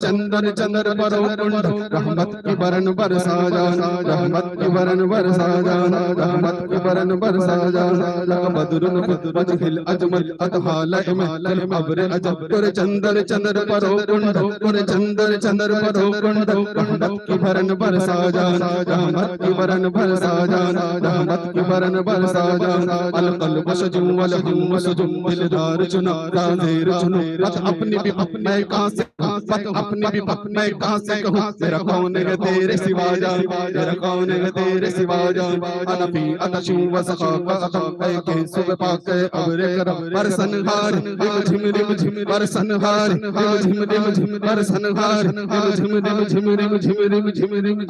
چندر چندر پرو کنڈ رحمت کی برن برسا جانا رحمت کی برن برسا جانا رحمت کی برن برسا جانا لک بدرن وجہ الاجمل اتحال امال ابر عجب پر چندر چندر پرو کنڈ پر چندر چندر پرو کنڈ رحمت کی برن برسا جانا رحمت کی برن برسا جانا رحمت کی برن برسا جانا القلب شجم والہم سجم دلدار چنا رازیر چنا اپنی بھی میں کہاں سے اپنی بھی میں کہاں سے کہوں میرا کون ہے تیرے سوا جان میرا کون ہے تیرے سوا جان انا فی اتشوں وسخاق اتم اے کہ صبح پاک ابر کرم برسنہار رم جھم جھم برسنہار رم جھم جھم برسنہار رم جھم جھم رم جھم جھم رم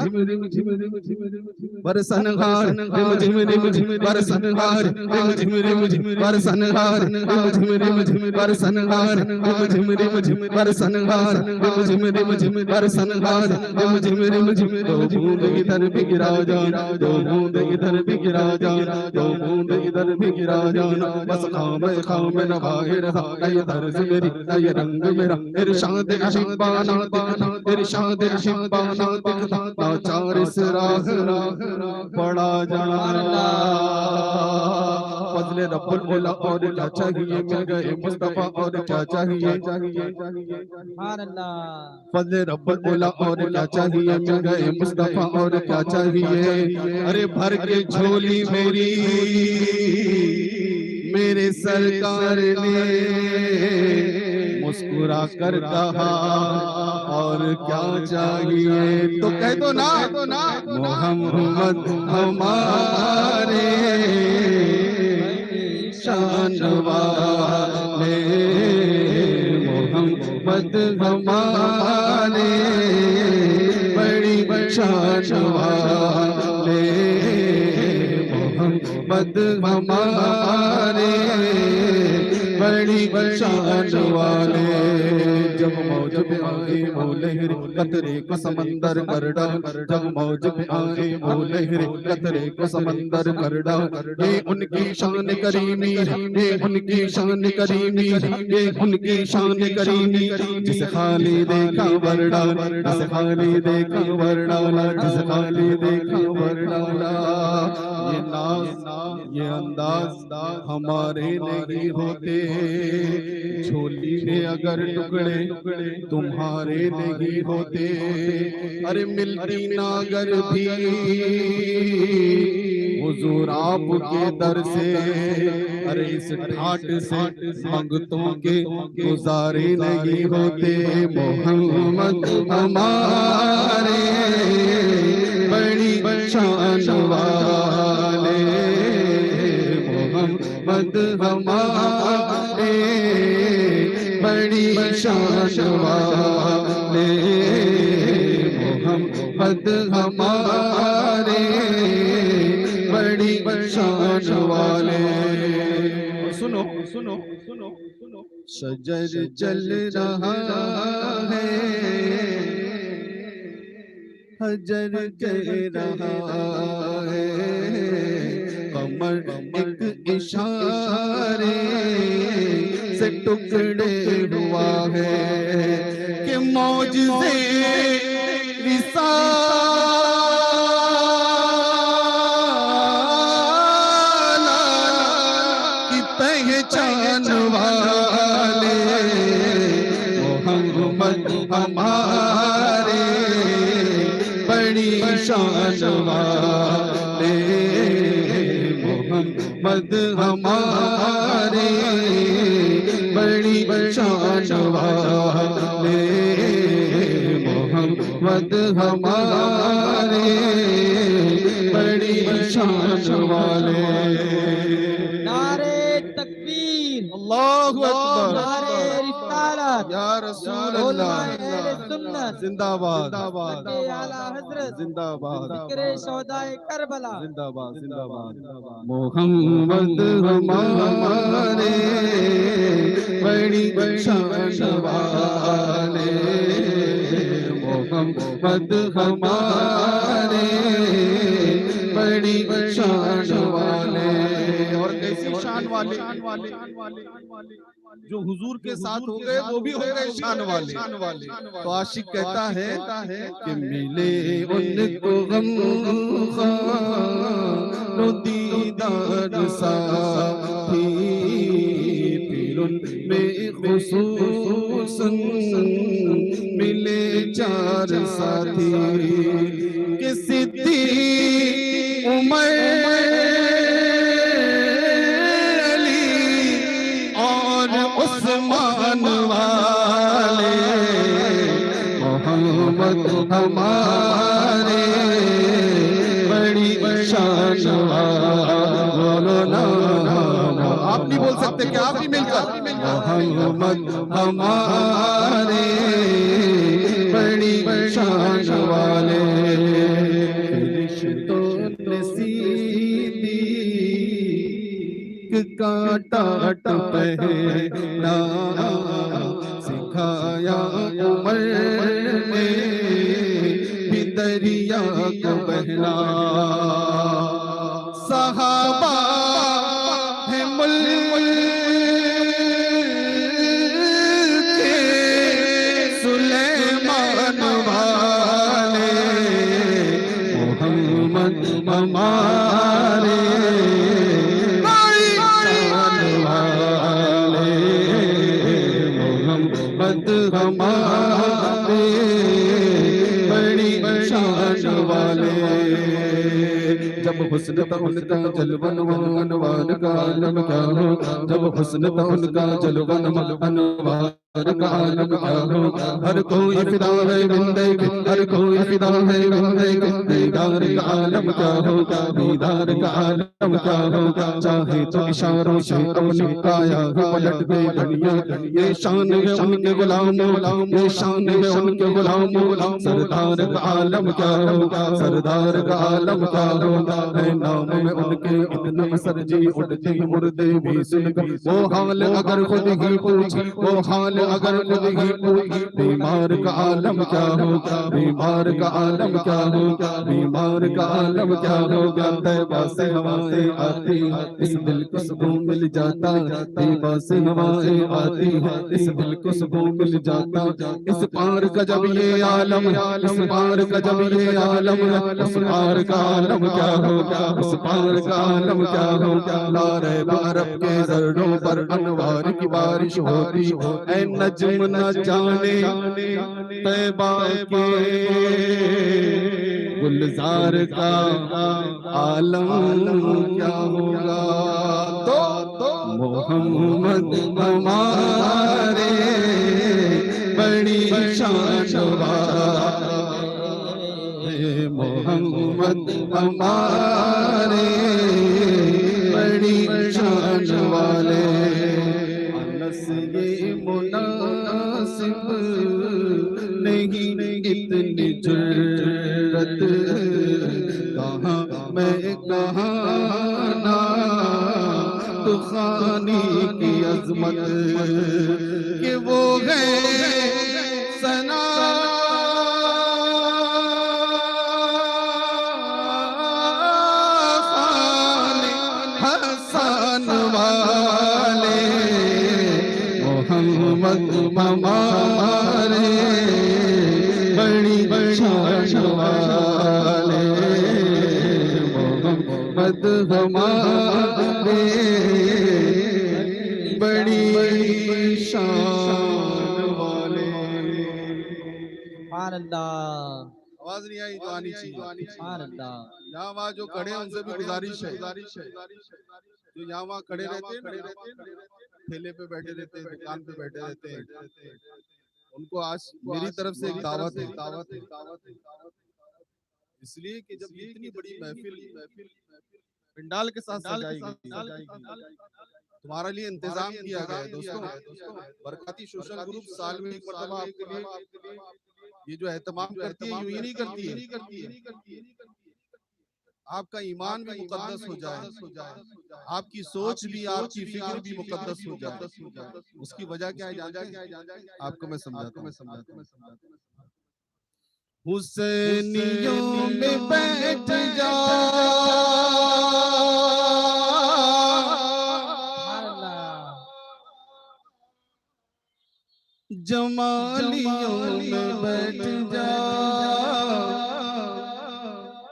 جھم جھم برسنہار رم جھم جھم برسنہار رم جھم جھم برسنہار رم جھم جھم برسنہار رم جھم جھم برسنہار رم جھم برسنہار رم جھم دو بوند ادھر بھی گرا جانا دو بوند ادھر بھی گرا جانا دو بوند ادھر بھی گرا جانا بس خام نواہ رہا اے درز میری اے رنگ میرا ارشاد شبانہ دکھتا ارشاد شبانہ دکھتا ناچار اس راہ پڑا جانا فضل رب العلا اور کیا چاہیے مل گئے مصطفیٰ اور کیا چاہیے فضل رب العلا اور کیا چاہیے مل گئے مصطفیٰ اور کیا چاہیے ارے بھر کے جھولی میری میرے سرکار نے مسکرا کر کہا اور کیا چاہیے تو کہہ دو نا محمد ہمارے شان والے محمد ہمارے بڑی شان والے محمد ہمارے بڑی شان والے جب موج پہ آئے وہ لہر قطرے کو سمندر کر ڈال جب موج پہ آئے وہ لہر قطرے کو سمندر کر ڈال یہ ان کی شان کریمی یہ ان کی شان کریمی یہ ان کی شان کریمی جسے خالی دیکھا ور ڈالا جسے خالی دیکھا ور ڈالا جسے خالی دیکھا ور ڈالا یہ ناز یہ انداز ہمارے نہیں ہوتے جھولی میں اگر ٹکڑے تمہارے نہیں ہوتے ارے ملتی نہ اگر بھی حضور آپ کے در سے ارے اس ٹھاٹ سے منگتوں کے گزارے نہیں ہوتے محمد ہمارے بڑی شان والے محمد ہمارے بڑی شان والے محمد ہمارے بڑی شان والے سنو سنو سنو سنو شجر چل رہا ہے حجر کہہ رہا ہے قمر ایک اشارے سے ٹکڑے ہوا ہے کہ معجزے رسالت کی پہچان والے محمد ہمارے بڑی شان والے محمد ہمارے بڑی شان والے محمد ہمارے بڑی شان والے نعرے تکبیر اللہ اکبر نعرے رسالت یا رسول اللہ سنت زندہ باد اعلیٰ حضرت زندہ باد ذکر شہدائے کربلا زندہ باد زندہ باد محمد ہمارے بڑی شان والے محمد ہمارے بڑی شان والے اور کیسی شان جو حضور کے ساتھ ہو گئے وہ بھی ہو گئے شان والے. تو عاشق کہتا ہے کہ ملے ان کو غم خار و دیدار ساتھی، پھر ان میں خصوصاً ملے چار ساتھی کہ صدیق، عمر، علی اور عثمان والے. محمد ہمارے بڑی شان والے. آپ نہیں بول سکتے کہ آپ نہیں مل کر محمد ہمارے بڑی شان والے. فرشتوں نے صدیق کا ٹاٹ پہنا، سکھایا عمر نے بھی دریا کو بہنا. صحابہ ہے ملک سلیمان والے. محمد ہمارے شان والے. محمد ہمارے بڑی شان والے. جب حسن تھا ان کا جلوہ انوار کا عالم کیا ہو، جب حسن تھا ان کا جلوہ انوار کا عالم کیا ہو. ہر کوئی فدا ہے بندے کے، ہر کوئی فدا ہے بندے کے. دیدار کا عالم کیا ہوگا، دیدار کا عالم کیا ہوگا. چاہے تو اشاروں سے اپنی کایا پلٹ گئی دنیا. یہ شان ہے ان کے غلاموں، یہ شان ہے ان کے غلاموں. سردار کا عالم کیا ہوگا، سردار کا عالم کیا ہوگا. ہے نام میں ان کے اتنا اثر جی اٹھتے مردے بھی سن کر. وہ حال اگر خود ہی پوچھ، وہ حال اگر خود ہی پوچھ. بیمار کا عالم کیا ہوگا، بیمار کا عالم کیا ہوگا، بیمار کا عالم کیا ہوگا. طیبہ سے ہوائیں آتی اس دل کو سکون مل جاتا. طیبہ سے ہوائیں آتی اس دل کو سکون مل جاتا. اس پار کا جب یہ عالم، اس پار کا جب یہ عالم، اس پار کا عالم کیا ہوگا، اس پار کا عالم کیا ہوگا. لارے عرب کے ذروں پر انوار کی بارش ہوتی. اے نجم نہ جانے طیبہ کے گلزار کا عالم کیا ہوگا. تو محمد ہمارے بڑی شان والے. محمد ہمارے بڑی شان والے. انس یہ مناسب نہیں اتنی جرت، کہاں میں کہاں نا تو خانی کی عظمت کہ وہ گئے ثنا حسن والے. محمد ہمارے بڑی شان والے. محمد ہمارے بڑی شان والے. سبحان اللہ، آواز نہیں آئی تو آنی چاہیے. سبحان اللہ. یہاں وہاں جو کھڑے ہیں ان سے بھی گزارش ہے، جو یہاں وہاں کھڑے رہتے ہیں، ٹھیلے پہ بیٹھے رہتے ہیں، دکان پہ بیٹھے رہتے ہیں، ان کو آج میری طرف سے ایک دعوت ہے. اس لیے کہ جب اتنی بڑی محفل پنڈال کے ساتھ سجائی گئی، تمہارے لیے انتظام کیا گیا ہے. دوستوں، برکاتی سوشل گروپ سال میں ایک مرتبہ آپ کے لیے یہ جو اہتمام کرتی ہے، یوں ہی نہیں کرتی ہے. آپ کا ایمان بھی مقدس ہو جائے، آپ کی سوچ بھی، آپ کی فکر بھی مقدس ہو جائے. اس کی وجہ کیا ہے جانتے ہیں؟ آپ کو میں سمجھاتا ہوں. حسینیوں میں بیٹھ جا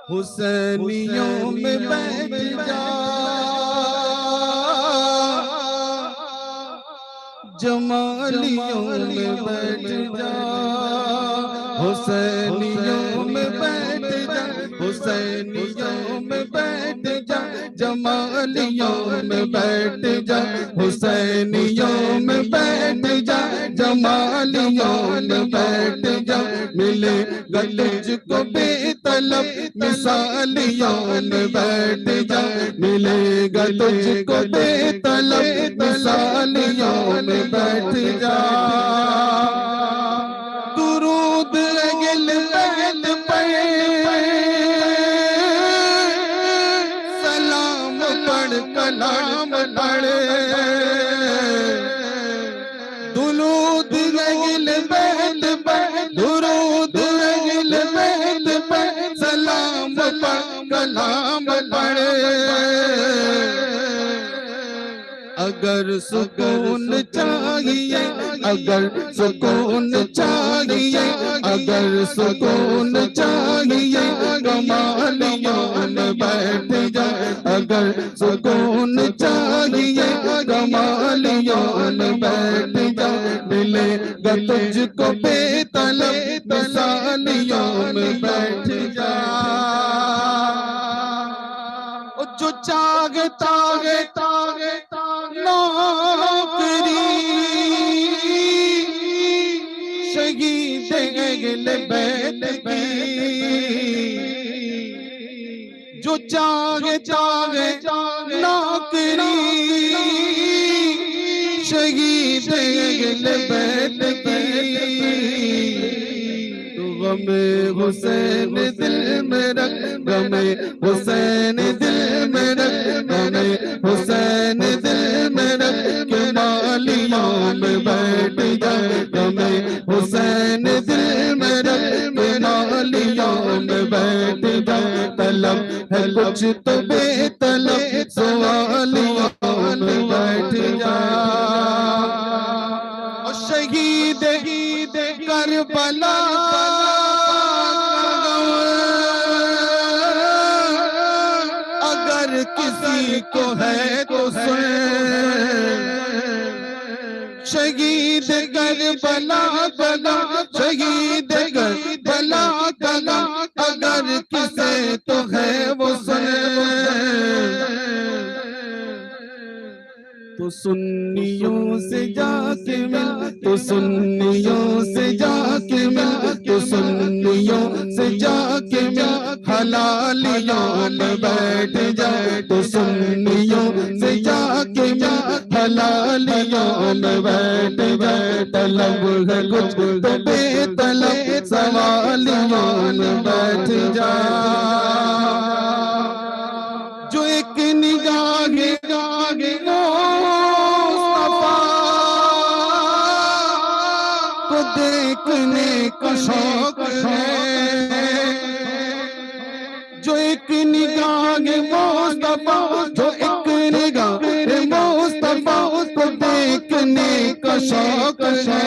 حسینیوں میں بیٹھ جا جمالیوں میں بیٹھ جا حسینیوں میں بیٹھ جا حسینیوں میں بیٹھ جا جمالیوں میں بیٹھ جا حسینیوں میں بیٹھ جا جمالیوں میں بیٹھ جا ملے گا تجھ کو بے طلب مثالیوں میں بیٹھ جا ملے گا تجھ کو بے طلب مثالیوں میں بیٹھ جا درود اگل بیت پڑھ سلام پڑھ کلام پڑھ درود اگل بیت پڑھ درود اگل بیت پڑھ سلام پڑھ کلام پڑھ اگر سکون چاہیے اگر سکون چاہیے اگر سکون چاہیے کمالیوں میں بیٹھ جا اگر سکون چاہیے کمالیوں میں بیٹھ جا ملے گا تجھ کو بے طلب مثالیوں میں بیٹھ جا جو چاہتا ہے نوکری شہید اہل بیت کی جو چاہتا ہے نوکری شہید اہل بیت کی تو غم حسین دل میں رکھ غم حسین دل میں رکھ غم حسین دل میں رکھ کمالیوں میں بیٹھ جا غم حسین دل میں رکھ کمالیوں میں بیٹھ جا طلب ہے کچھ تو بے طلب سوالیوں میں بیٹھ جا شہید کربلا اگر کسی کو ہے تو سن شہید کربلا بلا شہید کربلا کلا اگر کسی تو ہے وہ سن تو سنیوں سے جا کے مل تو سنیوں سے جا کے مل تو سنیوں سے جا کے مل حلالیوں میں بیٹھ جا تو سنیوں سے جا کے مل حلالیوں میں بیٹھ جا طلب ہے کچھ تو بے طلب سوالیوں میں بیٹھ جا جو ایک نگاہ کو دیکھنے کا شوق ہے جو ایک نگاہ مصطفیٰ جو ایک نگاہ مصطفیٰ کو دیکھنے کا شوق ہے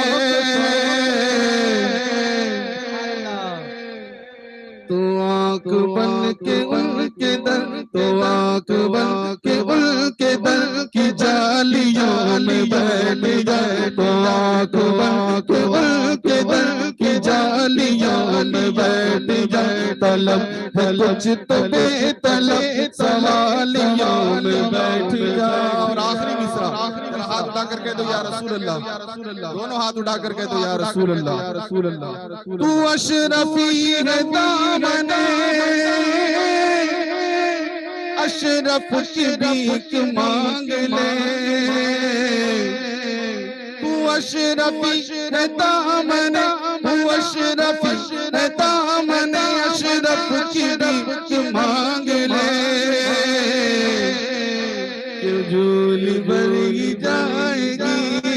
تو آنکھ بن کے ان کے در تو آنکھ بن کے ان کے در کی جالیوں میں بیٹھ جائے تو آنکھ بن کے ان کے در کی جالیوں میں بیٹھ جائے طلب ہے کچھ تو بے طلب سوالیوں میں بیٹھ جائے اور آخری مصرع ہاتھ اٹھا کر کہہ دو یا رسول اللہ دونوں ہاتھ اٹھا کر کہہ دو یا رسول اللہ تو اشرفی ہے دامن اشرف کی بھیک مانگ لے تو اشرفی ہے دامن تو اشرفی ہے دامن اشرف کی بھیک مانگ لے کہ جھولی بھری جائے گی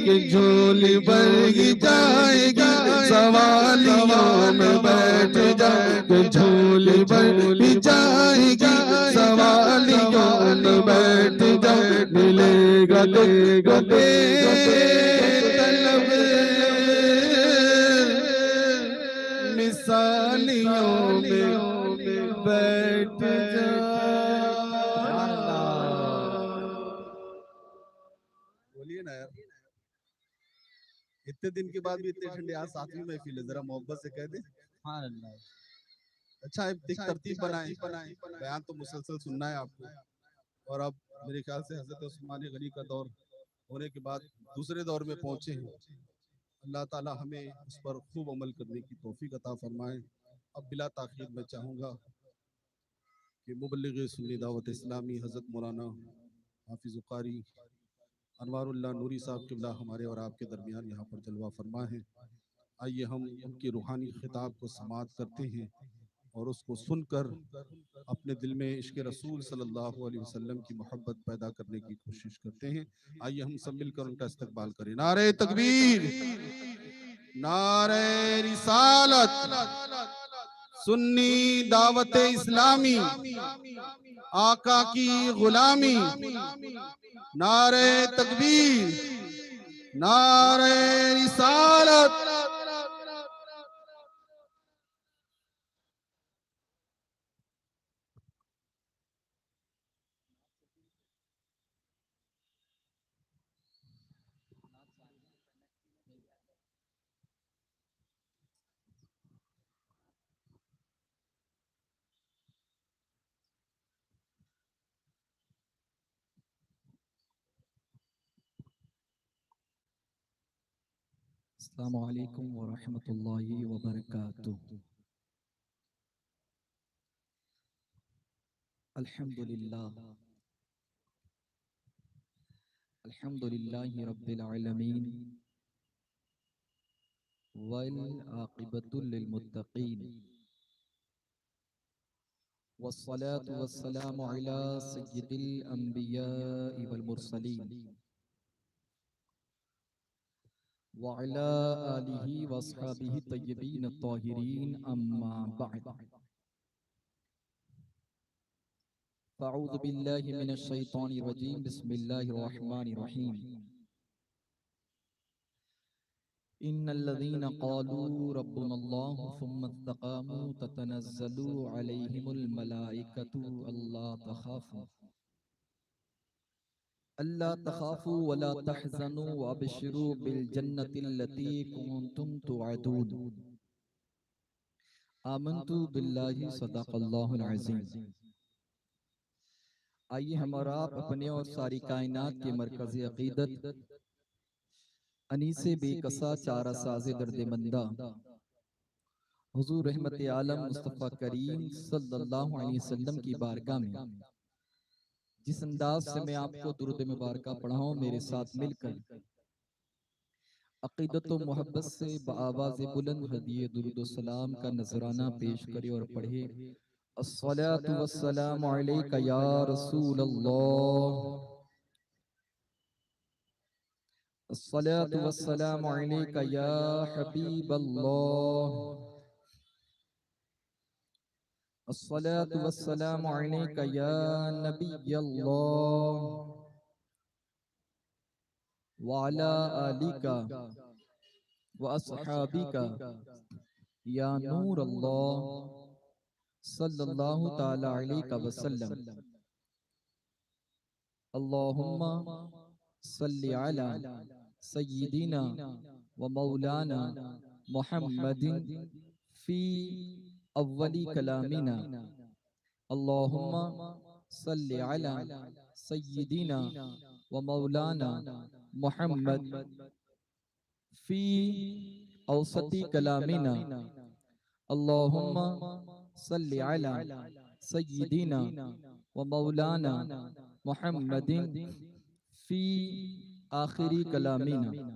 کہ جھولی بھری جائے گی سوالیوں میں بیٹھ جائے کہ جھولی بھری جائے گی سوالیوں میں بیٹھ جائے ملے گا بے طلب سالیوں میں بیٹھ جا سبحان اللہ بولیے نا یار اتنے دن کے بعد بھی اتنے ٹھنڈے آج ساتویں محفل ہے ذرا محبت سے کہہ دیں سبحان اللہ اچھا ایک ترتیب بنائیں بیان تو مسلسل سننا ہے آپ کو اور اب میرے خیال سے حضرت عثمان غنی کا دور ہونے کے بعد دوسرے دور میں پہنچے ہیں اللہ تعالی ہمیں اس پر خوب عمل کرنے کی توفیق عطا فرمائے اب بلا تاخیر میں چاہوں گا کہ مبلغ سنی دعوت اسلامی حضرت مولانا حافظ قاری انوار اللہ نوری صاحب قبلہ ہمارے اور آپ کے درمیان یہاں پر جلوہ فرما ہے آئیے ہم ان کے روحانی خطاب کو سماعت کرتے ہیں اور اس کو سن کر اپنے دل میں عشق رسول صلی اللہ علیہ وسلم کی محبت پیدا کرنے کی کوشش کرتے ہیں آئیے ہم سب مل کر ان کا استقبال کریں نعرہ تکبیر نعرہ رسالت سنی دعوت اسلامی آقا کی غلامی نعرہ تکبیر نعرہ رسالت السلام علیکم ورحمۃ اللہ وبرکاتہ الحمد للہ رب العالمین والعاقبۃ للمتقین والصلاة والسلام علی سید الانبیاء والمرسلین وعلى آلہ واصحابہ الطیبین الطاہرین اما بعد فاعوذ باللہ من الشیطان الرجیم بسم اللہ الرحمن الرحیم ان الذین قالوا ربنا اللہ ثم استقاموا تتنزل علیہم الملائکۃ اللہ تخافوا ولا تحزنوا وابشروا بالجنة التي كنتم توعدون آمنت باللہ صدق اللہ العظیم آئیے ہم اور آپ اپنے اور ساری کائنات کے مرکز عقیدت انیس بے کسا چارہ ساز درد مندہ حضور رحمت عالم مصطفیٰ کریم صلی اللہ علیہ وسلم کی بارگاہ میں جس انداز سے میں آپ کو درود مبارکہ پڑھاؤں میرے ساتھ مل کر عقیدت و محبت سے بآواز بلند ہدیہ درود و سلام کا نذرانہ پیش کرے اور پڑھے الصلاة والسلام علیکہ یا رسول اللہ الصلاة والسلام علیکہ یا حبیب اللہ الصلاة والسلام علیکہ یا نبی اللہ وعلى آلکہ واصحابکہ یا نور اللہ صلی اللہ تعالی علیہ وسلم اللہم صلی علی سیدنا و مولانا محمد فی اولی کلامنا اللہم صلی علی سیدنا و مولانا محمد فی اوسطی کلامنا اللہم صلی علی سیدنا و مولانا محمد فی آخری کلامنا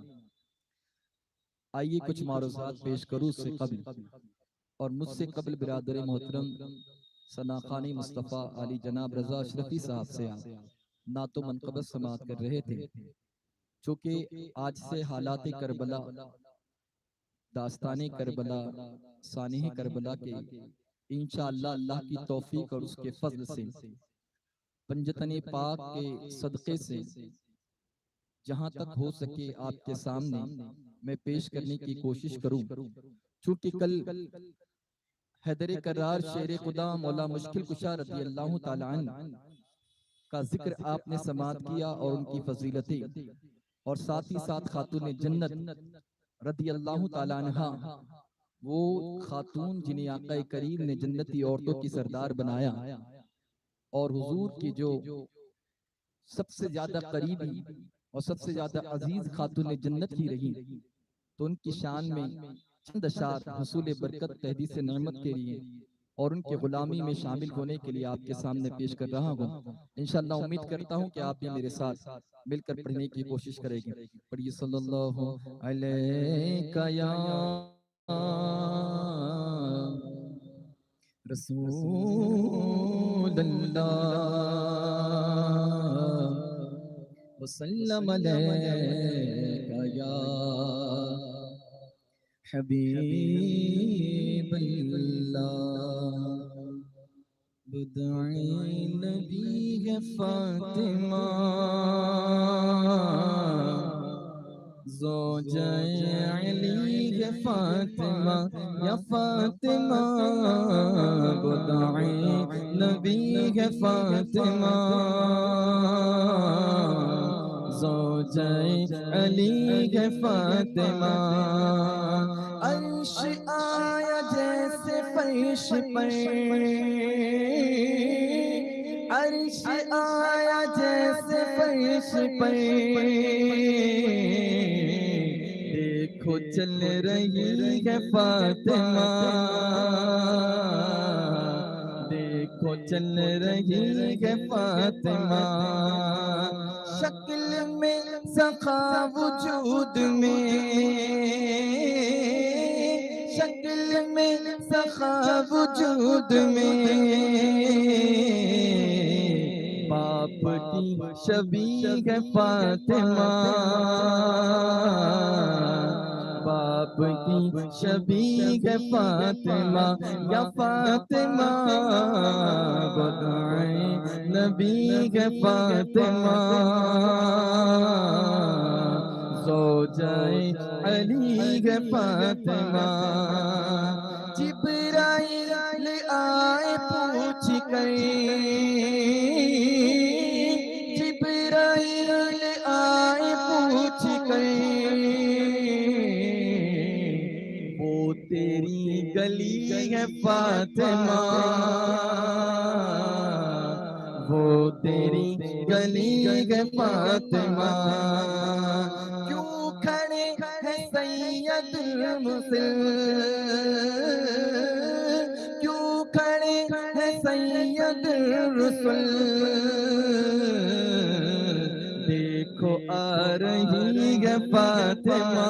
آئیے کچھ معروضات پیش کروں اس سے قبل اور مجھ سے قبل برادر محترم ثناخانی مصطفیٰ علی جناب رضا اشرفی صاحب سے آپ نعت و منقبت سماعت کر رہے تھے چونکہ آج سے حالات کربلا داستان کربلا سانح کربلا کے انشاءاللہ اللہ کی توفیق اور اس کے فضل سے پنجتن پاک کے صدقے سے جہاں تک ہو سکے آپ کے سامنے میں پیش کرنے کی کوشش کروں چونکہ کل حیدر کرار شیر خدا مولا مشکل کشا رضی اللہ تعالیٰ عنہ کا ذکر آپ نے سماعت کیا اور ان کی فضیلتیں اور ساتھ ہی ساتھ خاتون جنت رضی اللہ تعالیٰ عنہ وہ خاتون جنہیں آقا کریم نے جنتی عورتوں کی سردار بنایا اور حضور کی جو سب سے زیادہ قریبی اور سب سے زیادہ عزیز خاتون جنت ہی رہی، تو ان کی شان میں چند اشعار حصول برکت تحدیث نعمت کے لیے اور ان کے غلامی میں شامل ہونے کے لیے آپ کے سامنے پیش کر رہا ہوں۔ انشاءاللہ امید کرتا ہوں کہ آپ بھی میرے ساتھ مل کر پڑھنے کی کوشش کریں گے۔ پڑھیے صلی اللہ علیہ یا رسول اللہ وسلم علیکہ یا حبیب اللہ۔ بدعی نبی ہے فاطمہ زوجہ علی ہے فاطمہ یا فاطمہ، بدعی نبی ہے فاطمہ زوجہ علی ہے فاطمہ۔ عرش آیا جیسے فرش پر، عرش آیا جیسے فرش پر، دیکھو چل رہی ہے فاطمہ، دیکھو چل رہی ہے فاطمہ، شکل میں سخا وجود میں، شکل میں سخا وجود میں، باپ کی شبیہ ہے فاطمہ، باپ کی شبیہ ہے فاطمہ یا فاطمہ، بدعی نبی ہے فاطمہ زوجہ علی ہے فاطمہ۔ جبرائیل آئے پوچھ کر، جبرائیل آئے پوچھ کر، وہ تیری گلی ہے فاطمہ، وہ تیری گلی ہے فاطمہ، کیوں کھڑے ہیں سید المرسل، کیوں کھڑے ہیں سید الرسل، دیکھو آ رہی ہے فاطمہ،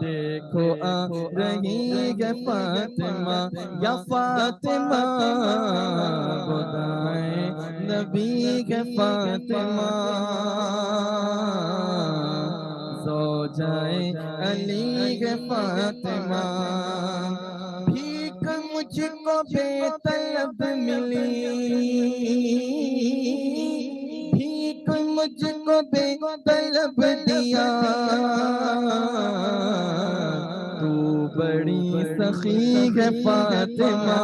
دیکھو آ رہی ہے فاطمہ یا فاطمہ، بدعی نبی ہے فاطمہ زوجہ علی ہے فاطمہ۔ بھیک مجھ کو بے طلب ملی، بھیک مجھ کو بے طلب دیا، تو بڑی سخی ہے فاطمہ،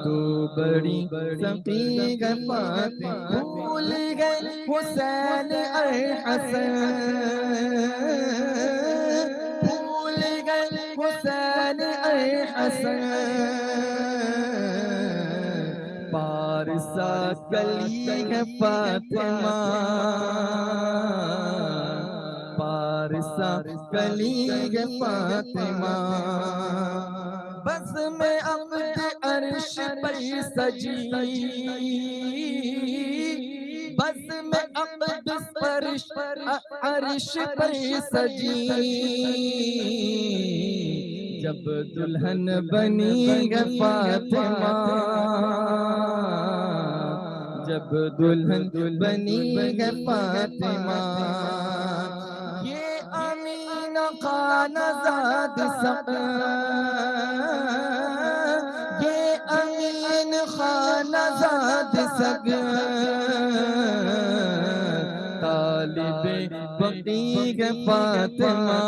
تو بڑی سخی ہے فاطمہ، بھول گئے حسین اور حسن، بھول گئے حسین اور حسن، پارسا کلی ہے فاطمہ، پارسا کلی ہے فاطمہ، بس میں عقد عرش پر سجی، بس میں عقد عرش پر سجی، جب دلہن بنی ہے فاطمہ، جب دلہن بنی ہے فاطمہ، یہ امین خانہ زاد سب، یہ امین خانہ زاد سگ، طالب بقی ہے فاطمہ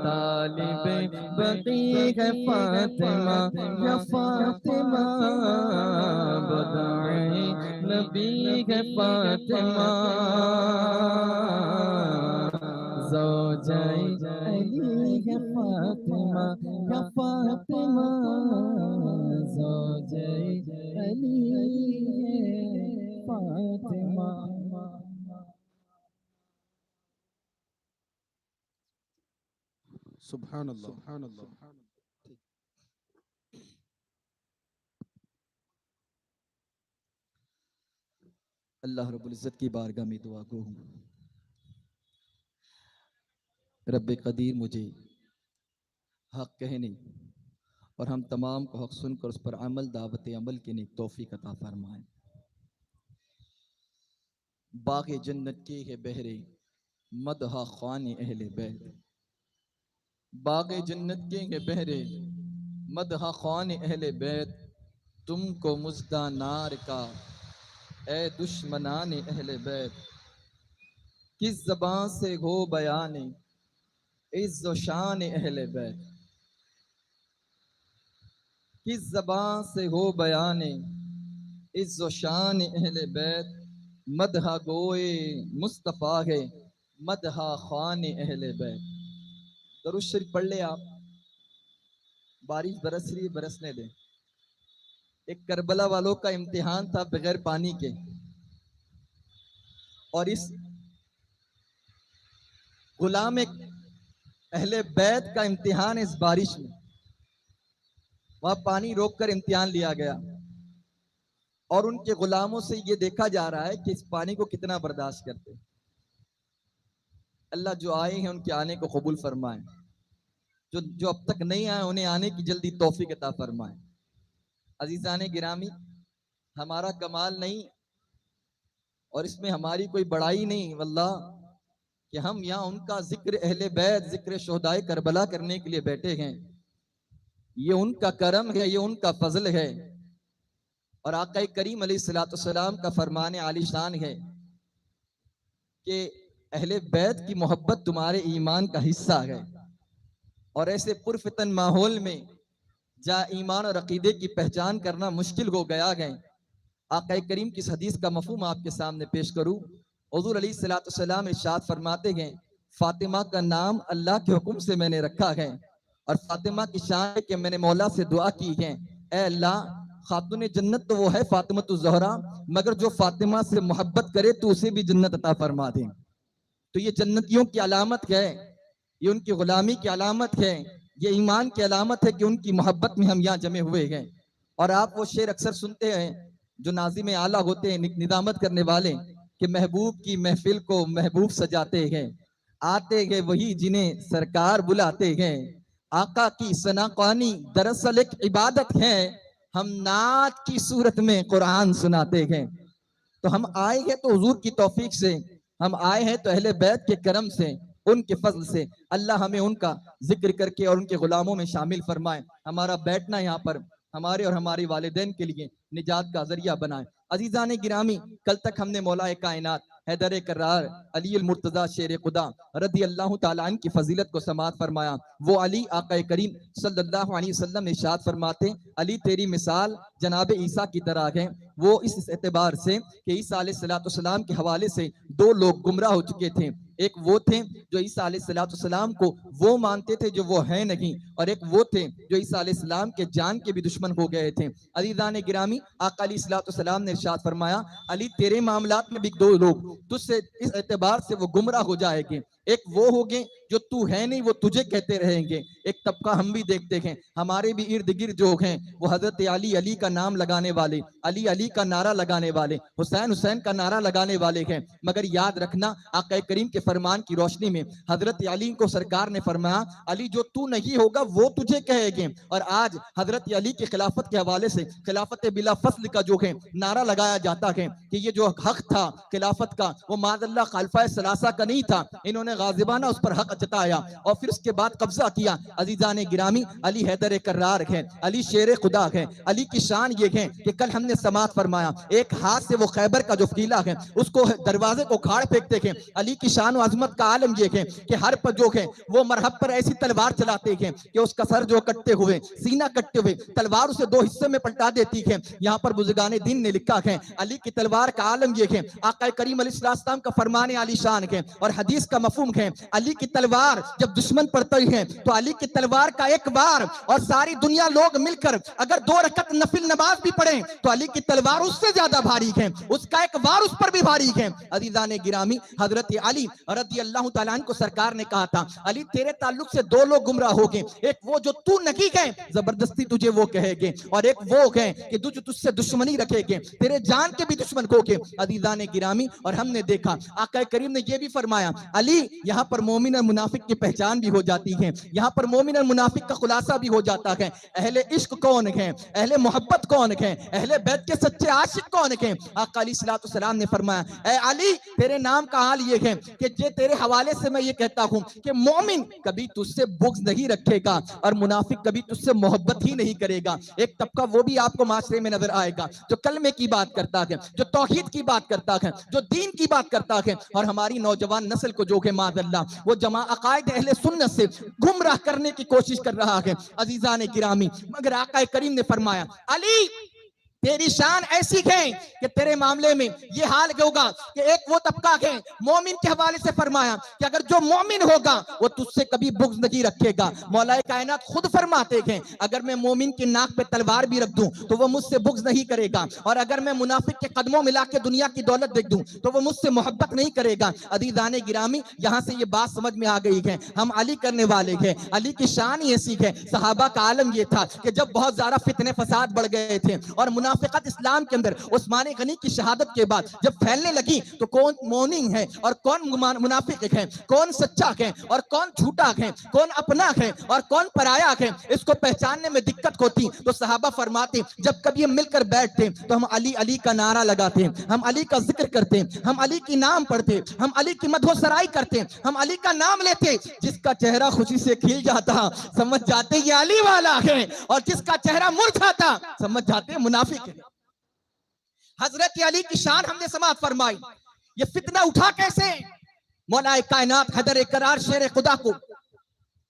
طالب بقی ہے فاطمہ یا فاطمہ بدائے نبی ہے فاطمہ زوجہ علی ہے فاطمہ یا فاطمہ زوجہ علی ہے فاطمہ. سبحان اللہ سبحان اللہ. اللہ رب العزت کی بارگاہ میں دعا گو ہوں. رب قدیر مجھے حق کہنے اور ہم تمام کو حق سن کر اس پر عمل دعوت عمل کے نیک توفیق عطا فرمائیں. باغ جنت کے ہے بہرے مدح خوان اہل بیت. باغ جنت کے ہے بہرے مدح خوان اہل بیت. تم کو مژدہ نار کا اے دشمنان اہل بیت. کس زبان سے ہو بیان عز و شان اہل بیت. کس زبان سے ہو بیان عز و شان اہل بیت. مدح گوئے مصطفیٰ ہے مدح خوان اہل بیت. درود شریف پڑھ لے آپ. بارش برس رہی برسنے دیں. ایک کربلا والوں کا امتحان تھا بغیر پانی کے، اور اس غلام اہل بیت کا امتحان اس بارش میں. وہاں پانی روک کر امتحان لیا گیا اور ان کے غلاموں سے یہ دیکھا جا رہا ہے کہ اس پانی کو کتنا برداشت کرتے. اللہ جو آئے ہیں ان کے آنے کو قبول فرمائیں، جو اب تک نہیں آئے انہیں آنے کی جلدی توفیق عطا فرمائیں. عزیزان گرامی، ہمارا کمال نہیں اور اس میں ہماری کوئی بڑائی نہیں واللہ کہ ہم یہاں ان کا ذکر اہل بیت، ذکر شہدائے کربلا کرنے کے لیے بیٹھے ہیں. یہ ان کا کرم ہے، یہ ان کا فضل ہے. اور آقا کریم علیہ الصلوۃ والسلام کا فرمان عالی شان ہے کہ اہل بیت کی محبت تمہارے ایمان کا حصہ ہے. اور ایسے پرفتن ماحول میں جہاں ایمان اور عقیدے کی پہچان کرنا مشکل ہو گیا ہے، آقا کریم کی اس حدیث کا مفہوم آپ کے سامنے پیش کروں. حضور علیہ الصلوۃ والسلام ارشاد فرماتے ہیں فاطمہ کا نام اللہ کے حکم سے میں نے رکھا ہے، اور فاطمہ کی شان ہے کہ میں نے مولا سے دعا کی ہے اے اللہ خاتون جنت تو وہ ہے فاطمہ الزہرا، مگر جو فاطمہ سے محبت کرے تو اسے بھی جنت عطا فرما دیں. تو یہ جنتیوں کی علامت ہے، یہ ان کی غلامی کی علامت ہے، یہ ایمان کی علامت ہے کہ ان کی محبت میں ہم یہاں جمع ہوئے ہیں. اور آپ وہ شعر اکثر سنتے ہیں جو ناظم اعلیٰ ہوتے ہیں، ندامت کرنے والے، کہ محبوب کی محفل کو محبوب سجاتے ہیں، آتے ہیں وہی جنہیں سرکار بلاتے ہیں. آقا کی ثنا خوانی دراصل ایک عبادت ہے، ہم نعت کی صورت میں قرآن سناتے ہیں. تو ہم آئے ہیں تو حضور کی توفیق سے، ہم آئے ہیں تو اہل بیت کے کرم سے، ان کے فضل سے. اللہ ہمیں ان کا ذکر کر کے اور ان کے غلاموں میں شامل فرمائے. ہمارا بیٹھنا یہاں پر ہمارے اور ہمارے والدین کے لیے نجات کا ذریعہ بنائے. عزیزان گرامی، کل تک ہم نے مولا کائنات حیدر کرار علی المرتضیٰ شیر خدا رضی اللہ تعالیٰ عنہ کی فضیلت کو سماعت فرمایا. وہ علی آقا کریم صلی اللہ علیہ وسلم ارشاد فرماتے علی تیری مثال جناب عیسیٰ کی طرح ہے. وہ اس اعتبار سے کہ عیسیٰ علیہ السلام کے حوالے سے دو لوگ گمراہ ہو چکے تھے. ایک وہ تھے جو عیسیٰ علیہ السلام کو وہ مانتے تھے جو وہ ہیں نہیں، اور ایک وہ تھے جو عیسیٰ علیہ السلام کے جان کے بھی دشمن ہو گئے تھے. عزیزان گرامی، آقا علیہ السلام نے ارشاد فرمایا علی تیرے معاملات میں بھی دو لوگ تجھ سے اس اعتبار سے وہ گمراہ ہو جائیں گے. ایک وہ ہوگے جو تو ہے نہیں وہ تجھے کہتے رہیں گے. ایک طبقہ ہم بھی دیکھتے ہیں، ہمارے بھی ارد گرد جو ہیں وہ حضرت علی کا نام لگانے والے، علی کا نعرہ لگانے والے، حسین کا نعرہ لگانے والے ہیں. مگر یاد رکھنا آقا کریم کے فرمان کی روشنی میں حضرت علی کو سرکار نے فرمایا علی جو تو نہیں ہوگا وہ تجھے کہے گے. اور آج حضرت علی کی خلافت کے حوالے سے خلافت بلا فصل کا جو ہے نعرہ لگایا جاتا ہے کہ یہ جو حق تھا خلافت کا وہ معاذ اللہ خلفائے ثلاثہ کا نہیں تھا. انہوں نے غاضبانہ اس پر حق جتایا اور پھر اس کے بعد قبضہ کیا۔ عزیزان گرامی، علی حیدر کرار ہے، علی شیر خدا ہے۔ علی کی شان یہ ہے کہ کل ہم نے سماعت فرمایا، ایک ہاتھ سے وہ خیبر کا جو قلعہ ہے اس کو دروازے کو کھاڑ پھینکتے ہیں۔ علی کی شان و عظمت کا عالم یہ ہے کہ ہر پر جو ہے وہ مرحب پر ایسی تلوار چلاتے ہیں کہ اس کا سر جو کٹتے ہوئے، سینہ کٹتے ہوئے، تلوار اسے دو حصے میں پلٹا دیتی ہے۔ یہاں پر بزرگان دین نے لکھا ہے علی کی تلوار کا عالم یہ ہے، آقا کریم علیہ السلام کا فرمان علی شان ہے اور حدیث کا مفہوم ہے، علی کی تلوار جب دشمن پڑتی ہے تو علی کی تلوار کا ایک وار اور ساری دنیا لوگ مل کر اگر 2 رکعت نفل نماز بھی پڑھیں تو علی کی تلوار اس سے زیادہ بھاری ہے، اس کا ایک وار اس پر بھی بھاری ہے۔ عزیزان گرامی، حضرت علی رضی اللہ تعالیٰ عنہ کو سرکار نے کہا تھا، علی تیرے تعلق سے 2 لوگ گمراہ ہو گئے، ایک وہ جو تو نکی گئے زبردستی تجھے وہ کہے گے، اور ایک وہ گئے کہ جو تجھ سے دشمنی رکھے گے، تیرے جان کے بھی دشمن کو گے۔ عزیزان گرامی، اور ہم نے دیکھا آقا کریم نے یہ بھی فرمایا، علی یہاں پر مومن اور منافق کی پہچان بھی ہو جاتی ہے، یہاں پر مومن اور منافق کا خلاصہ بھی ہو جاتا ہے۔ اہل عشق کون ہیں، اہل محبت کون ہیں، اہل بیت کے سچے عاشق کون ہیں؟ آقا علیہ السلام نے فرمایا، اے علی تیرے نام کا حال یہ ہے کہ یہ تیرے حوالے سے میں یہ کہتا ہوں کہ مومن کبھی تجھ سے بغض نہیں رکھے گا اور منافق کبھی تجھ سے محبت ہی نہیں کرے گا۔ ایک طبقہ وہ بھی آپ کو معاشرے میں نظر آئے گا جو کلمے کی بات کرتا ہے، جو توحید کی بات کرتا ہے، جو دین کی بات کرتا ہے، اور ہماری نوجوان نسل کو جو کہ معاذ اللہ وہ عقائد اہل سنت سے گمراہ کرنے کی کوشش کر رہا ہے۔ عزیزان گرامی، مگر آقا کریم نے فرمایا، علی تیری شان ایسی ہے کہ تیرے معاملے میں یہ حال ہوگا کہ ایک وہ طبقہ ہے، مومن کے حوالے سے فرمایا کہ اگر جو مومن ہوگا وہ تجھ سے کبھی بغض نہیں رکھے گا۔ مولا کائنات خود فرماتے ہیں، اگر میں مومن کی ناک پہ تلوار بھی رکھ دوں تو وہ مجھ سے بغض نہیں کرے گا، اور اگر میں منافق کے قدموں ملا کے دنیا کی دولت دیکھ دوں تو وہ مجھ سے محبت نہیں کرے گا۔ عزیزان گرامی، یہاں سے یہ بات سمجھ میں آ گئی ہے، ہم علی کرنے والے ہیں، علی کی شان ہی ایسی ہے۔ صحابہ کا عالم یہ تھا کہ جب بہت زیادہ فتنے فساد بڑھ گئے تھے اور منافقت اسلام کے اندر عثمان غنی کی شہادت کے بعد جب پھیلنے لگی تو کون مومن ہے اور کون منافق ہے، کون سچا ہے اور کون جھوٹا ہے، کون اپنا ہے اور کون پرایا ہے، اس کو پہچاننے میں دقت ہوتی۔ تو صحابہ فرماتے جب کبھی ہم مل کر بیٹھتے تو ہم علی علی کا نعرہ لگاتے، ہم علی کا ذکر کرتے، ہم علی کی نام پڑھتے، ہم علی کی مدح و سرائی کرتے، ہم علی کا نام لیتے۔ جس کا چہرہ خوشی سے کھل جاتا سمجھ جاتے یہ علی والا ہے، اور جس کا چہرہ مرجھاتا سمجھ جاتے منافق ہے۔ حضرت علی کی شان ہم نے سماعت فرمائی، یہ فتنہ اٹھا کیسے؟ مولا کائنات حیدر کرار شیر خدا کو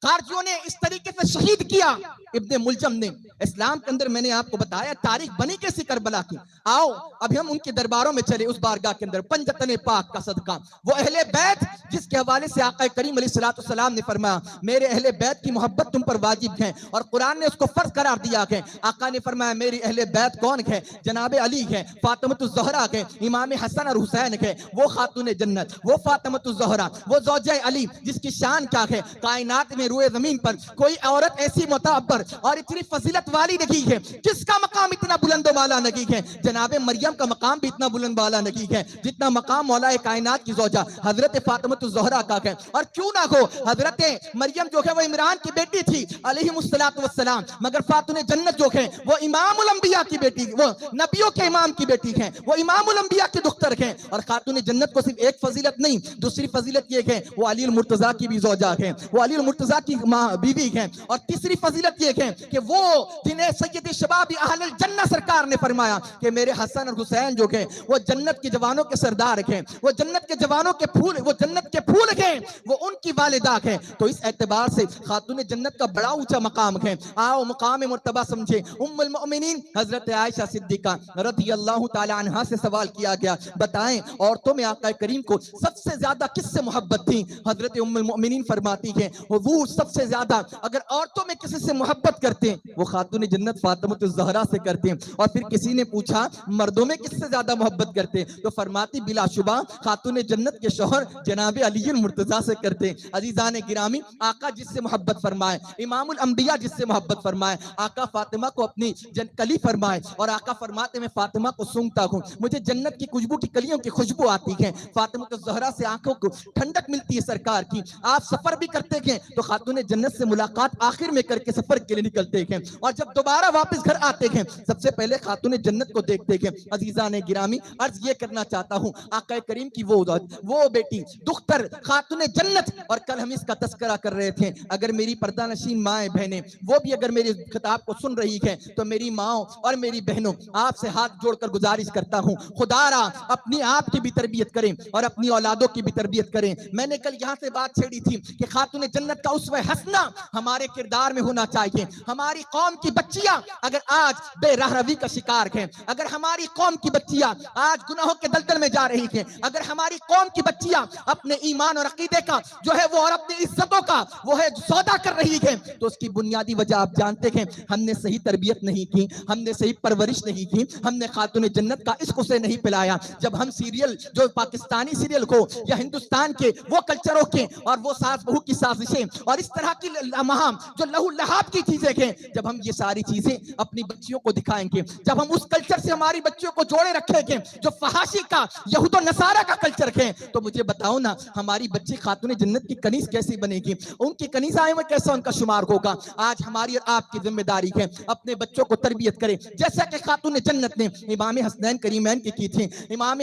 خارجیوں نے اس طریقے سے شہید کیا۔ ابن ملجم نے اسلام کے اندر میں نے آپ کو بتایا تاریخ بنی کیسی کربلا کی۔ آؤ ابھی ہم ان کے درباروں میں چلے، اس بارگاہ کے اندر پنجتن پاک کا صدقہ، وہ اہل بیت جس کے حوالے سے آقا کریم علیہ السلام نے فرمایا میرے اہل بیت کی محبت تم پر واجب ہے، اور قرآن نے اس کو فرض قرار دیا ہے۔ آقا نے فرمایا میری اہل بیت کون ہے؟ جناب علی ہے، فاطمۃ الزہرا ہے، امام حسن اور حسین ہے، وہ خاتون جنت، وہ فاطمۃ الزہرا، وہ زوجہ علی جس کی شان کیا ہے، کائنات میں روئے زمین پر کوئی عورت ایسی معتبر اور اتنی فضیلت والی نہیں ہے جس کا مقام اتنا بلند و بالا نہیں ہے۔ جناب مریم کا مقام بھی اتنا بلند بالا نہیں ہے جتنا مقام مولا کائنات کی زوجہ حضرت فاطمۃ الزہرا کا ہے۔ اور کیوں نہ ہو، حضرت مریم جو ہے وہ عمران کی بیٹی تھی علیہ السلام، مگر فاطمہ جنت جو ہے وہ امام الانبیاء کی بیٹی، وہ نبیوں کے امام کی بیٹی ہے، وہ امام الانبیاء کی دختر ہے۔ اور خاتون جنت کو صرف ایک فضیلت نہیں، دوسری فضیلت یہ ہے وہ علی المرتضیٰ کی بھی زوجہ ہے، وہ علی المرتضیٰ کی بیوی ہے۔ اور تیسری فضیلت یہ ہے کہ وہ جنہیں سید شباب اہل الجنہ سرکار نے فرمایا کہ میرے حسن اور حسین جو ہیں وہ جنت کے جوانوں کے سردار ہیں، وہ جنت کے جوانوں کے پھول، وہ جنت کے پھول ہیں، وہ ان کی والدہ ہیں۔ تو اس اعتبار سے خاتون جنت کا بڑا اونچا مقام ہے۔ آؤ مقام مرتبہ سمجھے۔ ام المؤمنین حضرت عائشہ صدیقہ رضی اللہ تعالی عنہا سے سوال کیا گیا، بتائیں عورتوں میں آقا کریم کو سب سے زیادہ کس سے محبت تھی؟ حضرت ام المؤمنین فرماتی ہیں حضور سب سے زیادہ اگر عورتوں میں کسی سے محبت کرتے وہ خاتون جنت فاطمۃ الزہرا سے کرتے۔ اور پھر کسی نے پوچھا مردوں میں کس سے زیادہ محبت کرتے؟ تو فرماتی بلا شبہ خاتون جنت کے شوہر جناب علی المرتضیٰ سے کرتے۔ عزیزان گرامی، آقا جس سے محبت فرمائے، امام الانبیاء جس سے محبت فرمائے، آقا فاطمہ کو اپنی کلی فرمائے، اور آقا فرماتے میں فاطمہ کو سونگتا ہوں، مجھے جنت کی خوشبو کی کلیوں کی خوشبو آتی ہے، فاطمہ الزہرا سے آنکھوں کو ٹھنڈک ملتی ہے سرکار کی۔ آپ سفر بھی کرتے ہیں تو خاتون جنت سے ملاقات آخر میں کر کے سفر کے لیے نکلتے ہیں، اور جب دوبارہ واپس گھر آتے ہیں سب سے پہلے خاتون جنت کو دیکھتے ہیں۔ عزیزان گرامی، عرض یہ کرنا چاہتا ہوں، آقا کریم کی وہ بیٹی دختر خاتون جنت، اور کل ہم اس کا تذکرہ کر رہے تھے، اگر میری پردہ نشین مائیں بہنیں وہ بھی اگر میرے خطاب کو سن رہی ہیں تو میری ماں اور میری بہنوں آپ سے ہاتھ جوڑ کر گزارش کرتا ہوں، خدا را اپنی آپ کی بھی تربیت کریں اور اپنی اولادوں کی بھی تربیت کریں۔ میں نے کل یہاں سے بات چھیڑی تھی کہ خاتون جنت کا اسوہ حسنہ ہمارے کردار میں ہونا چاہیے۔ ہماری قوم کی بچیاں اگر آج بے راہ روی کا شکار ہیں، اگر ہماری قوم کی بچیاں آج گناہوں کے دلدل میں جا رہی ہیں، اگر ہماری قوم کی بچیاں اپنے ایمان اور عقیدے کا جو ہے وہ اور اپنی عزتوں کا وہ ہے سودا کر رہی ہیں، تو اس کی بنیادی وجہ آپ جانتے ہیں، ہم نے صحیح تربیت نہیں کی، ہم نے صحیح پرورش نہیں کی، ہم نے خاتون جنت کا عشق اسے نہیں پلایا۔ جب ہم سیریل جو پاکستانی سیریل کو یا ہندوستان کے وہ کلچروں کے اور وہ ساس بہو کی سازشیں اور اس طرح کی مہام جو لہو لہاب کی چیزیں ہیں، جب ہم یہ ساری چیزیں اپنی بچیوں کو دکھائیں گے، جب ہم اس کلچر سے ہماری بچیوں کو جوڑے رکھیں گے جو فحاشی کا یہود و نصارہ کا کلچر ہے، تو مجھے بتاؤ نا ہماری بچی خاتون جنت کی کنیز کیسی بنے گی، ان کی کنیزائیں میں کیسا ان کا شمار ہوگا۔ آج ہماری اور آپ کی ذمہ داری ہے اپنے بچوں کو تربیت کریں، جیسا کہ خاتون جنت نے امام حسنین کریمین کی تھی۔ امام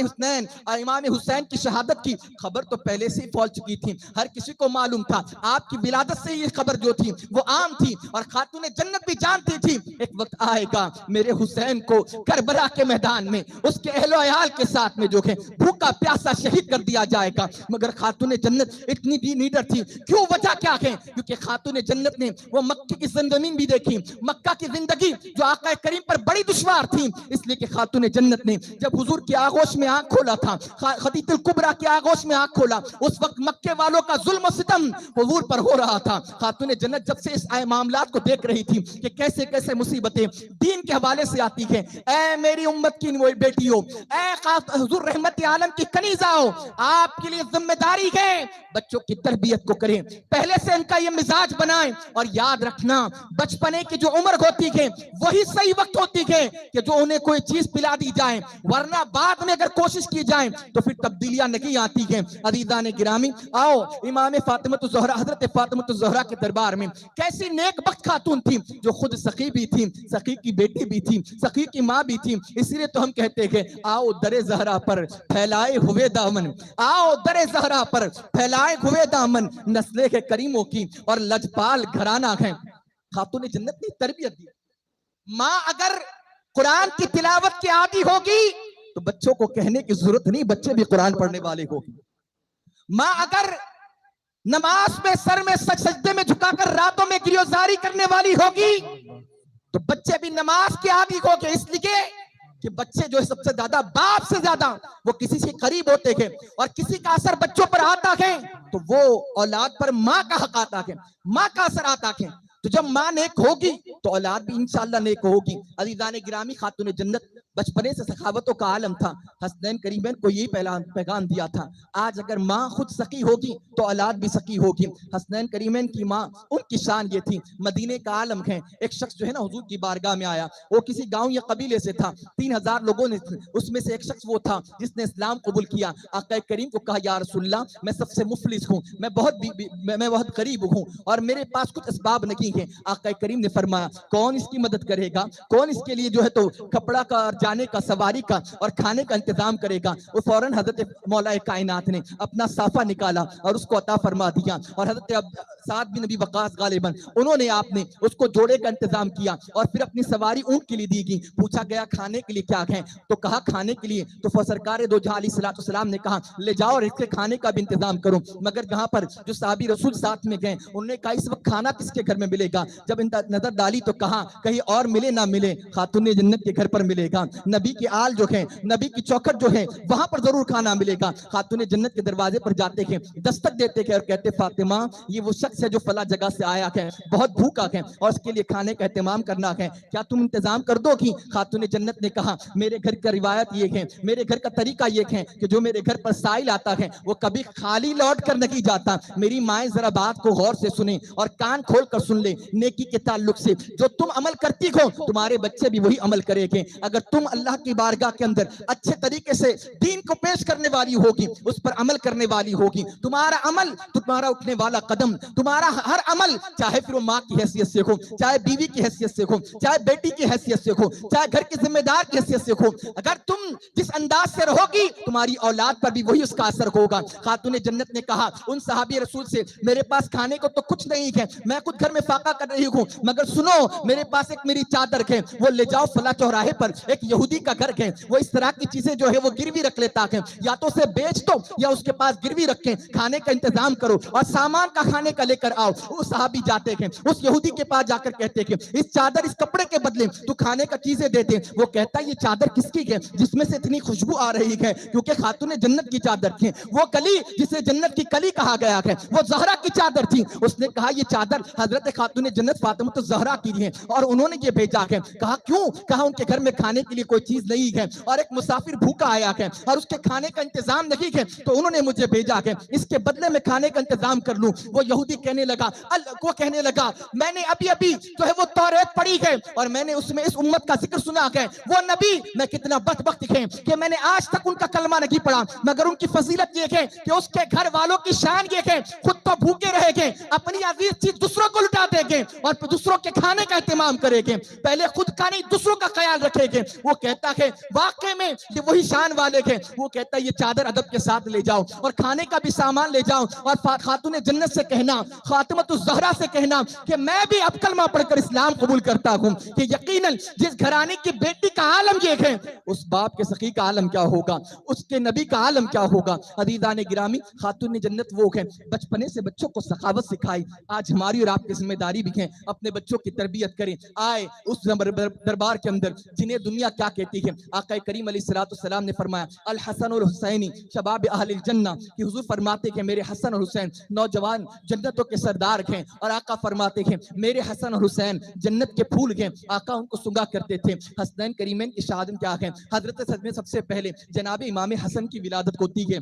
حسین کی شہادت کی خبر تو پہلے سے پھیل چکی تھی، ہر کسی کو معلوم تھا، آپ کی ولادت سے یہ خبر جو تھی وہ عام تھی، اور خاتون جنت بھی جانتی تھی ایک وقت آئے گا میرے حسین کو کربلا کے میدان میں اس کے اہل و عیال کے ساتھ میں جو ہے بھوکا پیاسا شہید کر دیا جائے گا۔ مگر خاتون جنت اتنی بھی نیڈر تھی، کیوں وجہ کیا ہے؟ کیونکہ خاتون جنت نے وہ مکہ کی زمین بھی دیکھی، مکہ کی زندگی جو آقا کریم پر بڑی دشوار تھی، اس لیے کہ خاتون جنت نے جب حضور کی آغوش میں آنکھ کھولا تھا، خدیجہ الکبریٰ کی آغوش میں آنکھ کھولا، اس وقت مکے والوں کا ظلم و ستم حضور پر ہو رہا تھا۔ خاتون جنت جب سے اس معاملات کو دیکھ رہی تھی کہ کیسے کیسے مصیبتیں دین کے حوالے سے آتی ہیں، اے میری امت کی بیٹیوں، اے حضور رحمت عالم کی کنیزاؤں، آپ کے لیے ذمہ داری ہے بچوں کی تربیت کو کریں، پہلے سے ان کا یہ مزاج بنائیں، اور یاد رکھنا بچپنے کی جو عمر ہوتی ہے وہی صحیح وقت ہوتی ہے کہ جو انہیں کوئی چیز پلا دی جائے، ورنہ بعد میں اگر کوشش کی جائے تو پھر تبدیلیاں نہیں آتی ہیں۔ عزیزان گرامی، آؤ امام فاطمہ الزہرا حضرت فاطمہ الزہرا کے دربار میں کیسی نیک بخت خاتون تھی جو خود سخی بھی تھی، سخی کی بیٹی بھی تھی، سخی کی ماں بھی تھی، اسی لیے تو ہم کہتے ہیں آؤ در زہرا پر پھیلائے ہوئے دامن، آؤ در زہرا پر پھیلائے ہوئے دامن، نسلیں کے کریموں کی اور لجپال گھرانہ ہے۔ خاتون جنت نے تربیت دی، ماں اگر قرآن کی تلاوت کی عادی ہوگی تو بچوں کو کہنے کی ضرورت نہیں، بچے بھی قرآن پڑھنے والے ہوگی۔ ماں اگر نماز میں سر میں سجدے میں جھکا کر راتوں میں گریوزاری کرنے والی ہوگی تو بچے بھی نماز کے عادی ہوگے، اس لیے کہ بچے جو سب سے زیادہ باپ سے زیادہ وہ کسی سے قریب ہوتے ہیں، اور کسی کا اثر بچوں پر آتا ہے تو وہ اولاد پر ماں کا حق آتا ہے، ماں کا اثر آتا ہے، تو جب ماں نیک ہوگی تو اولاد بھی انشاءاللہ نیک ہوگی۔ عزیزان گرامی، خاتون جنت بچپنے سے سخاوتوں کا عالم تھا، حسنین کریمین کو یہی پیغام دیا تھا، آج اگر ماں خود سخی ہوگی تو اولاد بھی سخی ہوگی۔ حسنین کریمین کی ماں، ان کی شان یہ تھی، مدینے کا عالم ہے، ایک شخص جو ہے نا حضور کی بارگاہ میں آیا، وہ کسی گاؤں یا قبیلے سے تھا، 3000 لوگوں نے، اس میں سے ایک شخص وہ تھا جس نے اسلام قبول کیا۔ آقا کریم کو کہا یا رسول اللہ میں سب سے مفلس ہوں، میں بہت غریب ہوں اور میرے پاس کچھ اسباب نہیں ہیں۔ آقا کریم نے فرمایا کون اس کی مدد کرے گا، کون اس کے لیے جو ہے تو کپڑا کا اور جانے کا سواری کا اور کھانے کا انتظام کرے گا؟ وہ فوراً حضرت مولا کائنات نے اپنا صافہ نکالا اور اس کو عطا فرما دیا، اور حضرت سعد بن نبی وقاص غالباً انہوں نے آپ نے اس کو جوڑے کا انتظام کیا، اور پھر اپنی سواری اونٹ کے لیے دی گئی۔ پوچھا گیا کھانے کے لیے کیا ہے؟ تو کہا کھانے کے لیے تو سرکار دو جہاں علیہ السلام نے کہا لے جاؤ اور اس کے کھانے کا بھی انتظام کرو۔ مگر جہاں پر جو صحابی رسول ساتھ میں گئے انہوں نے کہا اس وقت کھانا کس کے گھر میں ملے گا؟ جب نظر ڈالی تو کہا کہیں اور ملے نہ ملے خاتون جنت کے گھر پر ملے گا، نبی کی آل جو ہے، نبی کی چوکھٹ جو ہے وہاں پر ضرور کھانا ملے گا۔ خاتون جنت کے دروازے پر جاتے ہیں، دستک دیتے ہیں اور کہتے فاطمہ یہ وہ شخص ہے جو فلاں جگہ سے آیا ہے، بہت بھوکا ہے اور اس کے لیے کھانے کا اہتمام کرنا ہے، کیا تم انتظام کر دو گی؟ خاتون جنت نے کہا میرے گھر کا روایت یہ ہے، میرے گھر کا طریقہ یہ ہے کہ جو میرے گھر پر سائل آتا ہے وہ کبھی خالی لوٹ کر نہیں جاتا۔ میری مائیں ذرا بات کو غور سے سنیں اور کان کھول کر سن لیں، نیکی کے تعلق سے جو تم عمل کرتی ہو تمہارے بچے بھی وہی عمل کریں گے، اگر تم تم اللہ کی بارگاہ کے اندر اچھے طریقے سے دین کو پیش کرنے والی ہوگی، اس پر عمل کرنے والی ہوگی، تمہارا عمل، تمہارا اٹھنے والا قدم، تمہارا ہر عمل، چاہے پھر وہ ماں کی حیثیت سے ہو، چاہے بیوی کی حیثیت سے ہو، چاہے بیٹی کی حیثیت سے ہو، چاہے گھر کے ذمہ دار کی حیثیت سے ہو، اگر تم جس انداز سے رہو گی تمہاری اولاد پر بھی وہی اس کا اثر ہوگا۔ خاتون جنت نے کہا ان صحابی رسول سے، میرے پاس کھانے کو تو کچھ نہیں ہے، میں خود گھر میں فاقہ کر رہی ہوں، مگر سنو میرے پاس ایک میری چادر ہے، وہ لے جاؤ فلاں چوراہے پر ایک یہودی کا گھر ہے، وہ اس طرح کی چیزیں جو ہے وہ گروی رکھ لیتا ہے، یا تو اسے بیچ دو یا اس کے پاس گروی رکھیں، کھانے کا انتظام کرو اور سامان کا کھانے کا لے کر آؤ۔ وہ صحابی جاتے ہیں، اس یہودی کے پاس جا کر کہتے ہیں اس چادر اس کپڑے کے بدلے تو کھانے کا چیزیں دیتے۔ وہ کہتا ہے یہ چادر کس کی ہے جس میں سے اتنی خوشبو آ رہی ہے؟ کیونکہ خاتون جنت کی چادر تھی، وہ کلی جسے جنت کی کلی کہا گیا ہے وہ زہرا کی چادر تھی۔ اس نے کہا یہ چادر حضرت خاتون جنت فاطمہ الزہرا کی ہے اور انہوں نے یہ بھیجا ہے۔ کہا کیوں؟ کہا ان کے گھر میں کھانے کے لیے کوئی چیز نہیں ہے اور ایک مسافر بھوکا آیا ہے اور اس کے کھانے کا انتظام نہیں ہے تو انہوں نے مجھے بھیجا ہے، اس کے بدلے میں کھانے کا انتظام کر لوں۔ وہ یہودی کہنے لگا میں نے ابھی جو ہے وہ توریت پڑھی ہے اور میں نے اس میں اس امت کا ذکر سنا ہے، وہ نبی میں کتنا بدبخت ہے کہ میں نے آج تک ان کا کلمہ نہیں پڑھا، مگر ان کی فضیلت یہ ہے کہ اس کے گھر والوں کی شان یہ ہے خود تو بھوکے رہے گے، اپنی عزیز چیز دوسروں کو لٹا دے گے اور پھر دوسروں کے کھانے کا اہتمام کرے گے، پہلے خود کا نہیں دوسروں کا خیال رکھے گے۔ وہ کہتا ہے واقعے میں یہ وہی شان والے ہیں۔ وہ کہتا ہے یہ چادر ادب کے ساتھ لے جاؤ اور کھانے کا بھی سامان لے جاؤ اور خاتون جنت سے کہنا، فاطمۃ الزہرا سے کہنا کہ میں بھی اب کلمہ پڑھ کر اسلام قبول کرتا ہوں، کہ یقیناً جس گھرانے کی بیٹی کا عالم یہ ہے اس باپ کے سخی کا عالم کیا ہوگا، اس کے نبی کا عالم کیا ہوگا۔ عزیزان گرامی، خاتون جنت وہ ہے بچپنے سے بچوں کو سخاوت سکھائی۔ آج ہماری اور آپ کی ذمہ داری بھی ہے اپنے بچوں کی تربیت کریں۔ آئے اس دربار کے اندر جنہیں دنیا کیا کہتی ہے، آقا کریم علیہ السلام نے فرمایا الحسن والحسینی شباب اہل الجنہ، کہ حضور فرماتے کہ میرے حسن اور حسین نوجوان جنتوں کے سردار ہیں، اور آقا فرماتے ہیں میرے حسن اور حسین جنت کے پھول ہیں۔ آقا ان کو سنگا کرتے تھے۔ حسنین کریمین کی شہادت کیا ہے؟ حضرت سب سے پہلے جناب امام حسن کی ولادت ہوتی ہے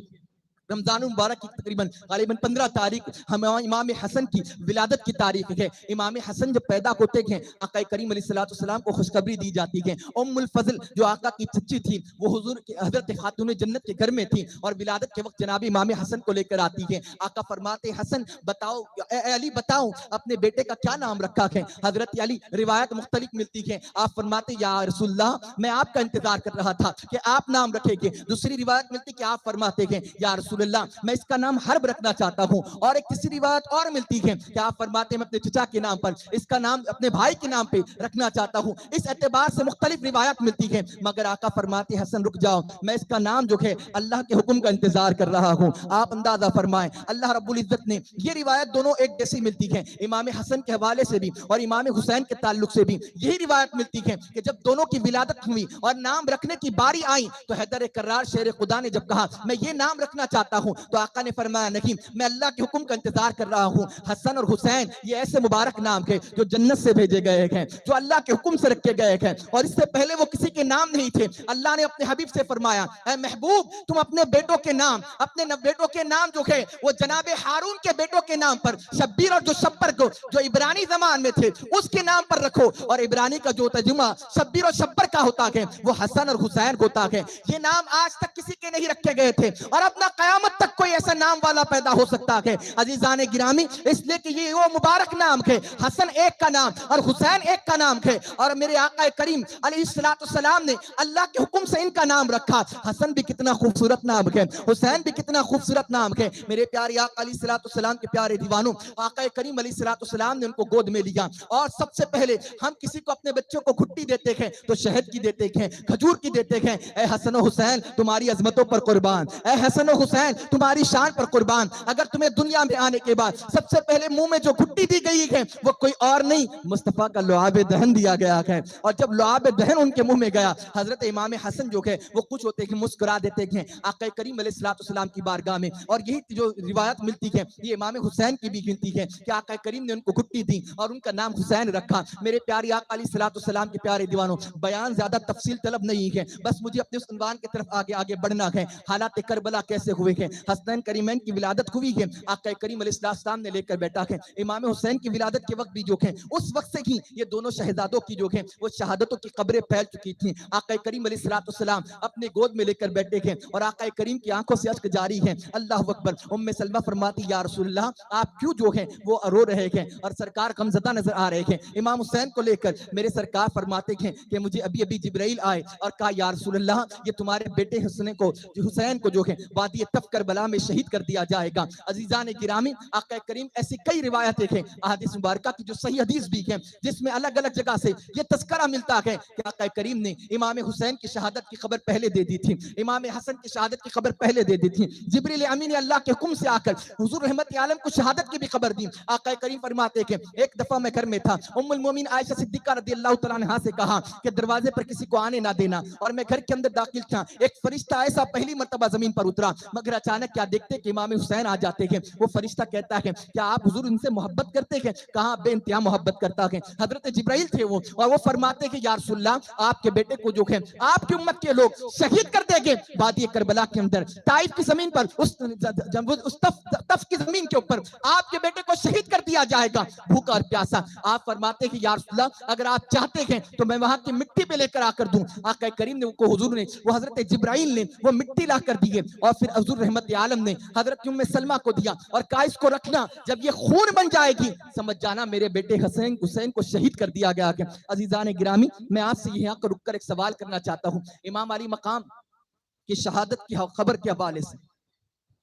رمضان مبارک کی تقریباً غالباً 15 تاریخ امام حسن کی ولادت کی تاریخ ہے۔ امام حسن جب پیدا ہوتے ہیں آقا کریم علیہ السلام کو خوشخبری دی جاتی ہے۔ ام الفضل جو آقا کی چچی تھی وہ حضور کی حضرت خاتون جنت کے گھر میں تھی اور ولادت کے وقت جناب امام حسن کو لے کر آتی ہے۔ آقا فرماتے حسن بتاؤ اے علی بتاؤ اپنے بیٹے کا کیا نام رکھا ہے؟ حضرت علی روایت مختلف ملتی ہے، آپ فرماتے یا رسول اللہ میں آپ کا انتظار کر رہا تھا کہ آپ نام رکھیں گے۔ دوسری روایت ملتی کہ آپ فرماتے ہیں یا رسول اللہ میں اس کا نام حرب رکھنا چاہتا ہوں، اور ایک تیسری روایت اور ملتی ہے کہ آپ فرماتے ہیں میں اپنے چچا کے نام پر اس کا نام اپنے بھائی کے نام پہ رکھنا چاہتا ہوں۔ اس اعتبار سے مختلف روایات ملتی ہیں، مگر آقا فرماتے حسن رک جاؤ میں اس کا نام جو ہے اللہ کے حکم کا انتظار کر رہا ہوں۔ آپ اندازہ فرمائیں اللہ رب العزت نے یہ روایت دونوں ایک جیسی ملتی ہے، امام حسن کے حوالے سے بھی اور امام حسین کے تعلق سے بھی یہی روایت ملتی ہے کہ جب دونوں کی ولادت ہوئی اور نام رکھنے کی باری آئی تو حیدر کرار شیر خدا نے جب کہا میں یہ نام رکھنا چاہتا ہوں تو آقا نے فرمایا نہیں میں اللہ کے حکم کا انتظار کر رہا ہوں۔ حسن اور حسین یہ ایسے مبارک نام ہے جو جنت سے بھیجے گئے ہیں، جو اللہ کے حکم سے رکھے گئے ہیں، اور اس سے پہلے وہ کسی کے نام نہیں تھے۔ اللہ نے اپنے حبیب سے فرمایا اے محبوب تم اپنے بیٹوں کے نام، اپنے بیٹوں کے نام جو ہے وہ جناب ہارون کے بیٹوں کے نام پر شبیر اور جو شبر کو جو عبرانی زمان میں تھے اس کے نام پر رکھو، اور عبرانی کا جو ترجمہ شبیر اور شبر کا ہوتا ہے وہ حسن اور حسین ہوتا ہے۔ یہ نام آج تک کسی کے نہیں رکھے گئے تھے اور اپنا قیامت تک کوئی ایسا نام والا پیدا ہو سکتا ہے۔ عزیزان گرامی اس لیے کہ یہ وہ مبارک نام ہے، حسن ایک کا نام اور حسین ایک کا نام ہے، اور میرے آقا کریم علیہ السلام نے اللہ کے حکم سے ان کا نام رکھا۔ حسن بھی کتنا خوبصورت نام ہے، حسین بھی کتنا خوبصورت نام ہے۔ میرے پیارے آقا علیہ السلام کے پیارے دیوانوں، آقا کریم علیہ السلام نے ان کو گود میں لیا، اور سب سے پہلے ہم کسی کو اپنے بچوں کو گھٹی دیتے ہیں تو شہد کی دیتے ہیں، کھجور کی دیتے ہیں۔ اے حسن و حسین تمہاری عظمتوں پر قربان، اے حسن و حسین تمہاری شان پر قربان۔ اگر تمہیں دنیا میں آنے کے بعد سب سے پہلے منہ میں جو گھٹی دی گئی ہے وہ کوئی اور نہیں مصطفیٰ کا لعاب دہن دیا گیا ہے، اور جب لعاب دہن ان کے منہ میں گیا حضرت امام حسن جو ہے وہ کچھ ہوتے ہیں مسکرا دیتے ہیں آقا کریم علیہ السلام کی بارگاہ میں، اور یہی جو روایت ملتی ہے یہ امام حسین کی بھی گنتی ہے کہ آقا کریم نے ان کو گھٹی دی اور ان کا نام حسین رکھا۔ میرے پیارے آقا علیہ السلام کے پیارے دیوانوں، بیان زیادہ تفصیل طلب نہیں ہے، بس مجھے اپنے اس عنوان کی طرف آگے بڑھنا ہے۔ حالات کربلا کیسے ہوئے ہیں؟ حسنین کریمین کی ولادت ہوئی ہے آقا کریم علیہ السلام نے لے کر بیٹھا ہے امام حسین کی ولادت کے وقت بھی جو ہے اس وقت سے ہی یہ دونوں شہزادوں کی جو ہے وہ شہادتوں کی قبریں پھیل چکی تھیں آقا کریم علیہ السلام اپنے گود میں لے کر بیٹھے ہیں اور آقا کریم کی آنکھوں سے اشک جاری ہیں اللہ اکبر ام سلمہ فرماتی یا رسول اللہ آپ کیوں جو ہیں وہ رو رہے ہیں اور سرکار غمزدہ نظر آ رہے ہیں امام حسین کو لے کر میرے سرکار فرماتے ہیں کہ مجھے ابھی جبرائیل آئے اور کہا یا رسول اللہ یہ تمہارے بیٹے حسین کو جو ہے وادی تف کربلا میں شہید کر دیا جائے گا عزیزان گرامی آقا کریم ایسی کئی روایتیں ہیں احادیث مبارکہ کی جو صحیح حدیث بھی ہیں جس میں الگ الگ جگہ سے یہ تذکرہ ملتا ہے کہ آقا کریم نے امام حسین کی شہادت کی خبر پہلے دے دی تھی امام حسن کی شہادت کی خبر پہلے دے دی تھی جبریل امین نے اللہ کے حکم سے آ کر حضور رحمت عالم کو شہادت کی بھی خبر دی آقا کریم فرماتے کہ ایک دفعہ میں گھر میں تھا ام المومنین عائشہ صدیقہ رضی اللہ تعالیٰ عنہا سے کہا کہ دروازے پر کسی کو آنے نہ دینا اور میں گھر کے اندر داخل تھا ایک فرشتہ ایسا پہلی مرتبہ زمین پر اترا مگر اچانک کیا دیکھتے کہ امام حسین آ جاتے ہیں وہ فرشتہ کہتا ہے کیا آپ حضور ان سے محبت کرتے ہیں کہاں بے انتہا محبت کرتا ہے حضرت جبرائیل تھے وہ اور وہ فرماتے کہ یا رسول اللہ آپ کے بیٹے کو جو ہے آپ کی امت کے لوگ شہید کر دیں گے وادی کربلا کے اندر طائف کی زمین پر اس تف کی زمین کے اوپر آپ کے بیٹے کو شہید کر دیا جائے گا بھوکا اور پیاسا آپ فرماتے کہ یا رسول اللہ اگر آپ چاہتے ہیں تو میں وہاں کی مٹی پہ لے کر آ کر دوں آقا کریم نے کو حضور نے وہ حضرت جبرائیل نے وہ مٹی لا کر دی اور پھر حضور رحمت عالم نے حضرت ام سلمہ کو دیا اور کہا اس کو رکھنا جب یہ خون بن جائے گی سمجھ جانا میرے بیٹے حسین کو شہید کر دیا گیا ہے عزیزان گرامی میں آپ سے یہاں پر رک کر ایک سوال کرنا چاہتا ہوں امام علی مقام کی شہادت کی خبر کے حوالے سے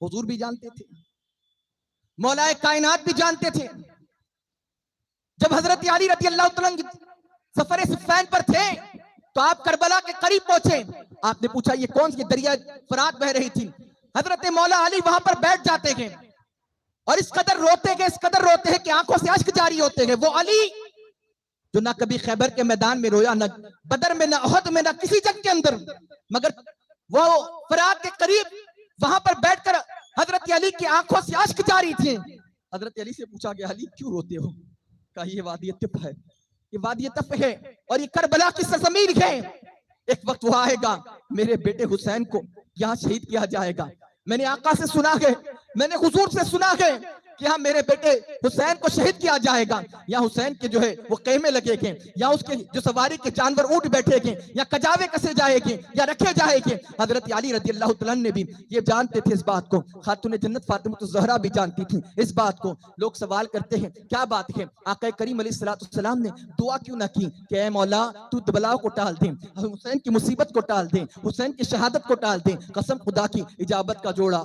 حضور بھی جانتے تھے مولا کائنات بھی جانتے تھے جب حضرت علی رضی اللہ عنہ سفر صفین پر تھے تو آپ کربلا کے قریب پہنچے آپ نے پوچھا یہ کون سی دریا فرات بہ رہی تھی حضرت مولا علی وہاں پر بیٹھ جاتے ہیں اور اس قدر روتے ہیں کہ آنکھوں سے اشک جاری ہوتے ہیں وہ علی جو نہ کبھی خیبر کے میدان میں رویا نہ بدر میں نہ احد میں نہ کسی جنگ کے اندر مگر وہ فرات کے قریب وہاں پر بیٹھ کر حضرت علی کی آنکھوں سے اشک جاری تھے حضرت علی سے پوچھا گیا علی کیوں روتے ہو کہا یہ وادی تف ہے یہ وادی تف ہے اور یہ کربلا کی سرزمین ہے ایک وقت وہ آئے گا میرے بیٹے حسین کو یہاں شہید کیا جائے گا میں نے آقا سے سنا ہے میں نے حضور سے سنا ہے کہ ہاں میرے بیٹے حسین کو شہید کیا جائے گا یا حسین کے جو ہے وہ قیمے لگے گے یا اس کے جو سواری کے جانور اونٹ بیٹھے گے یا کجاوے کسے جائے گے یا رکھے جائے گے حضرت علی رضی اللہ تعالیٰ نے بھی یہ جانتے تھے اس بات کو خاتون جنت فاطمہ الزہرا بھی جانتی تھی اس بات کو لوگ سوال کرتے ہیں کیا بات ہے آقا کریم علیہ السلام نے دعا کیوں نہ کی کہ اے مولا تو بلاؤ کو ٹال دے حسین کی مصیبت کو ٹال دے حسین کی شہادت کو ٹال دے قسم خدا کی اجابت کا جوڑا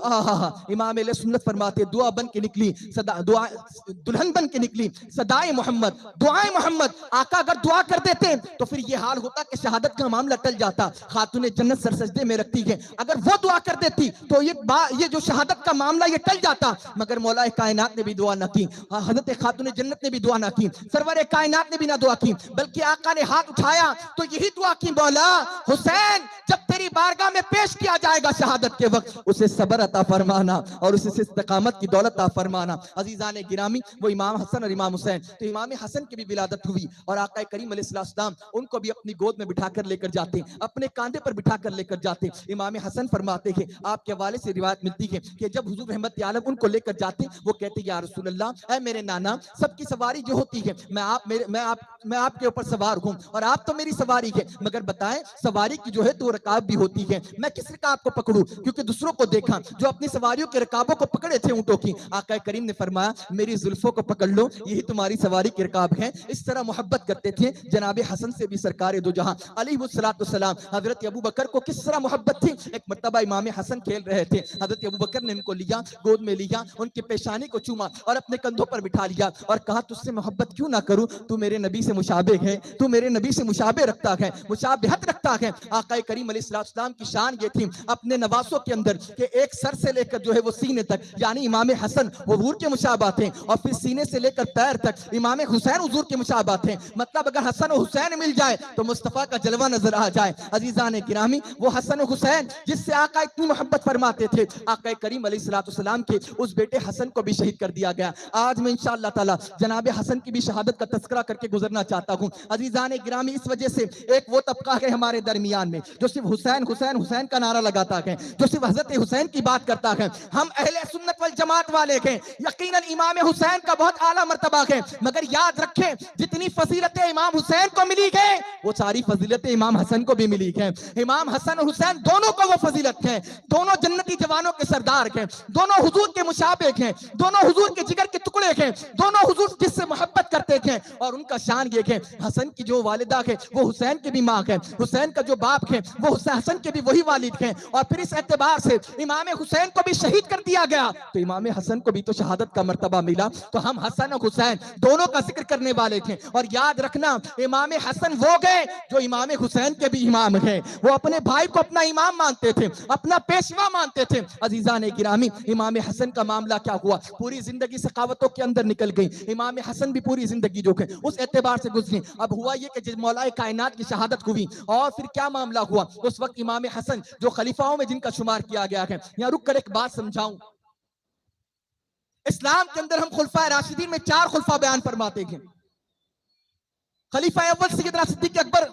امام علیہ سنت فرماتے دعا بن کے نکلی دلہن بن کے نکلی صدائے محمد دعائے محمد آقا اگر دعا کر دیتے تو پھر یہ حال ہوتا کہ شہادت کا معاملہ ٹل جاتا خاتون جنت سر سجدے میں رکھتی ہے اگر وہ دعا کر دیتی تو یہ جو شہادت کا معاملہ یہ ٹل جاتا مگر مولا کائنات نے بھی دعا نہ کی حضرت خاتون جنت نے بھی دعا نہ کی سرور کائنات نے بھی نہ دعا کی بلکہ آقا نے ہاتھ اٹھایا تو یہی دعا کی مولا حسین جب تیری بارگاہ میں پیش کیا جائے گا شہادت کے وقت اسے صبر عطا فرمانا اور اسے استقامت کی دولت عطا فرمانا عزیزان گرامی وہ امام حسن اور امام حسین تو امام حسن کی بھی ولادت ہوئی اور آقا کریم علیہ السلام ان کو بھی اپنی گود میں بٹھا کر لے کر جاتے اپنے کاندھے پر بٹھا کر لے کر جاتے امام حسن فرماتے ہیں آپ کے حوالے سے روایت ملتی ہے کہ جب حضور رحمت عالم ان کو لے کر جاتے وہ کہتے یا رسول اللہ اے میرے نانا سب کی سواری جو ہوتی ہے میں آپ کے اوپر سوار ہوں اور آپ تو میری سواری ہے مگر بتائیں سواری کی جو ہے تو رکاب بھی ہوتی ہے میں کس رکاب کو پکڑوں کیونکہ دوسروں کو دیکھا جو اپنی سواریوں کے رکابوں کو پکڑے تھے اونٹوں کی آقا کریم نے فرمایا میری زلفوں کو پکڑ لو یہی تمہاری سواری کی رکاب ہے اس طرح محبت کرتے تھے جناب حسن سے بھی سرکار دو جہاں علیہ السلام حضرت ابو بکر کو کس طرح محبت تھی ایک مرتبہ امام حسن کھیل رہے تھے حضرت ابو بکر نے ان کو لیا گود میں لیا ان کی پیشانی کو چوما اور اپنے کندھوں پر بٹھا لیا اور کہا تجھ سے محبت کیوں نہ کروں تو میرے نبی سے مشابہ ہے تو میرے نبی سے مشابہ رکھتا ہے مشابہت رکھتا ہے آقا کریم علیہ السلام کی شان یہ تھی اپنے نواسوں کے اندر کہ ایک سر سے لے کر جو ہے وہ سینے تک یعنی امام حسن وہ حضور کے مشابہت ہیں، اور پھر سینے سے لے کر پیر تک امام حسین حضور کے مشابہت ہیں۔ مطلب اگر حسن و حسین مل جائے تو مصطفیٰ کا جلوہ نظر آ جائے۔ عزیزان گرامی، وہ حسن و حسین جس سے آقا اتنی محبت فرماتے تھے، آقا کریم علیہ السلام کے اس بیٹے حسن کو بھی شہید کر دیا گیا۔ آج میں انشاءاللہ تعالی جناب حسن کی بھی شہادت کا تذکرہ کر کے گزرنا چاہتا ہوں۔ عزیزان گرامی، اس وجہ سے ایک وہ طبقہ ہے ہمارے درمیان میں جو صرف حسین حسین حسین کا نعرہ لگاتا ہے، جو صرف حضرت حسین کی بات کرتا ہے۔ ہم اہل سنت والجماعت والے ہیں، یقیناً امام حسین کا بہت اعلیٰ مرتبہ ہے، مگر یاد رکھیں جتنی فضیلتیں امام حسین کو ملی ہیں وہ ساری فضیلتیں امام حسن کو بھی ملی ہیں۔ امام حسن اور حسین دونوں کو وہ فضیلت ہے، دونوں جنتی جوانوں کے سردار ہیں، دونوں حضور کے مشابہ ہیں، دونوں حضور کے جگر کے ٹکڑے ہیں، دونوں حضور جس سے محبت کرتے ہیں۔ اور ان کا شان یہ ہے، حسن کی جو والدہ ہے وہ حسین کی بھی ماں ہے، حسین کا جو باپ ہے وہ حسن کے بھی وہی والد ہیں، اور پھر اس اعتبار سے امام حسین کو بھی شہید کر دیا گیا تو امام حسن کو بھی تو شہادت کا مرتبہ ملا۔ تو ہم حسن اور حسین دونوں کا ذکر کرنے والے تھے، اور یاد رکھنا امام حسن وہ گئے جو امام حسین کے بھی امام ہیں، وہ اپنے بھائی کو اپنا امام مانتے تھے، اپنا پیشوا مانتے تھے۔ عزیزان گرامی، امام حسن کا معاملہ کیا ہوا؟ پوری زندگی سخاوتوں کے اندر نکل گئی، امام حسن بھی پوری زندگی جو ہے اس اعتبار سے گزری۔ اب ہوا یہ کہ جب مولا کائنات کی شہادت ہوئی، اور پھر کیا معاملہ ہوا؟ اس وقت امام حسن جو خلیفاؤں میں جن کا شمار کیا گیا ہے، یہاں رک کر ایک بات سمجھاؤں۔ اسلام کے اندر ہم خلفائے راشدین میں 4 خلفاء بیان فرماتے ہیں۔ خلیفہ اول سیدنا صدیق اکبر،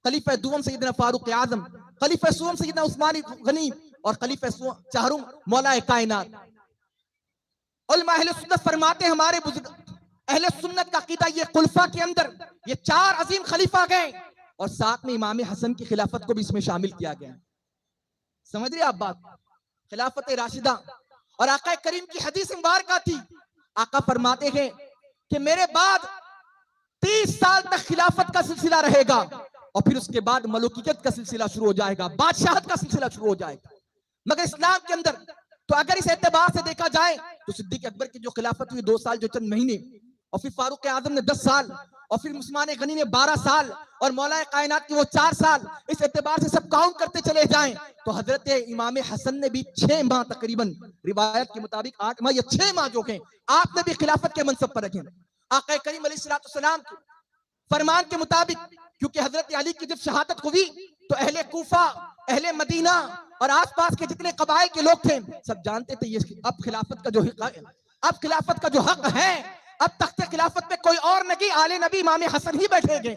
خلیفہ دوم سیدنا فاروق اعظم، خلیفہ سوم سیدنا عثمان غنی، اور خلیفہ چہارم مولا کائنات۔ علماء اہل سنت فرماتے ہیں، ہمارے بزرگ اہل سنت کا عقیدہ یہ خلفاء کے اندر یہ 4 عظیم خلیفہ گئے، اور ساتھ میں امام حسن کی خلافت کو بھی اس میں شامل کیا گیا۔ سمجھ رہے آپ بات؟ خلافت راشدہ، اور آقا کریم کی حدیث مبارکہ تھی، آقا فرماتے ہیں کہ میرے بعد 30 سال تک خلافت کا سلسلہ رہے گا، اور پھر اس کے بعد ملوکیت کا سلسلہ شروع ہو جائے گا، بادشاہت کا سلسلہ شروع ہو جائے گا۔ مگر اسلام کے اندر تو اگر اس اعتبار سے دیکھا جائے تو صدیق اکبر کی جو خلافت ہوئی 2 سال جو چند مہینے، اور پھر فاروق اعظم نے 10 سال، اور پھر عثمان غنی نے 12 سال، اور مولا کائنات کی وہ 4 سال، اس اعتبار سے سب کاؤنٹ کرتے چلے جائیں تو حضرت امام حسن نے بھی 6 ماہ تقریباً، روایت کے مطابق 8 ماہ یا 6 ماہ جو ہیں آپ نے بھی خلافت کے منصب پر رکھیں۔ آقا کریم علیہ السلام کے فرمان کے مطابق، کیونکہ حضرت علی کی جب شہادت ہوئی تو اہل کوفہ، اہل مدینہ اور آس پاس کے جتنے قبائل کے لوگ تھے سب جانتے تھے یہ اب خلافت کا جو حق ہے، اب خلافت کا جو حق ہے، اب تخت خلافت پہ کوئی اور نہیں، آل نبی امام حسن ہی بیٹھے گئے۔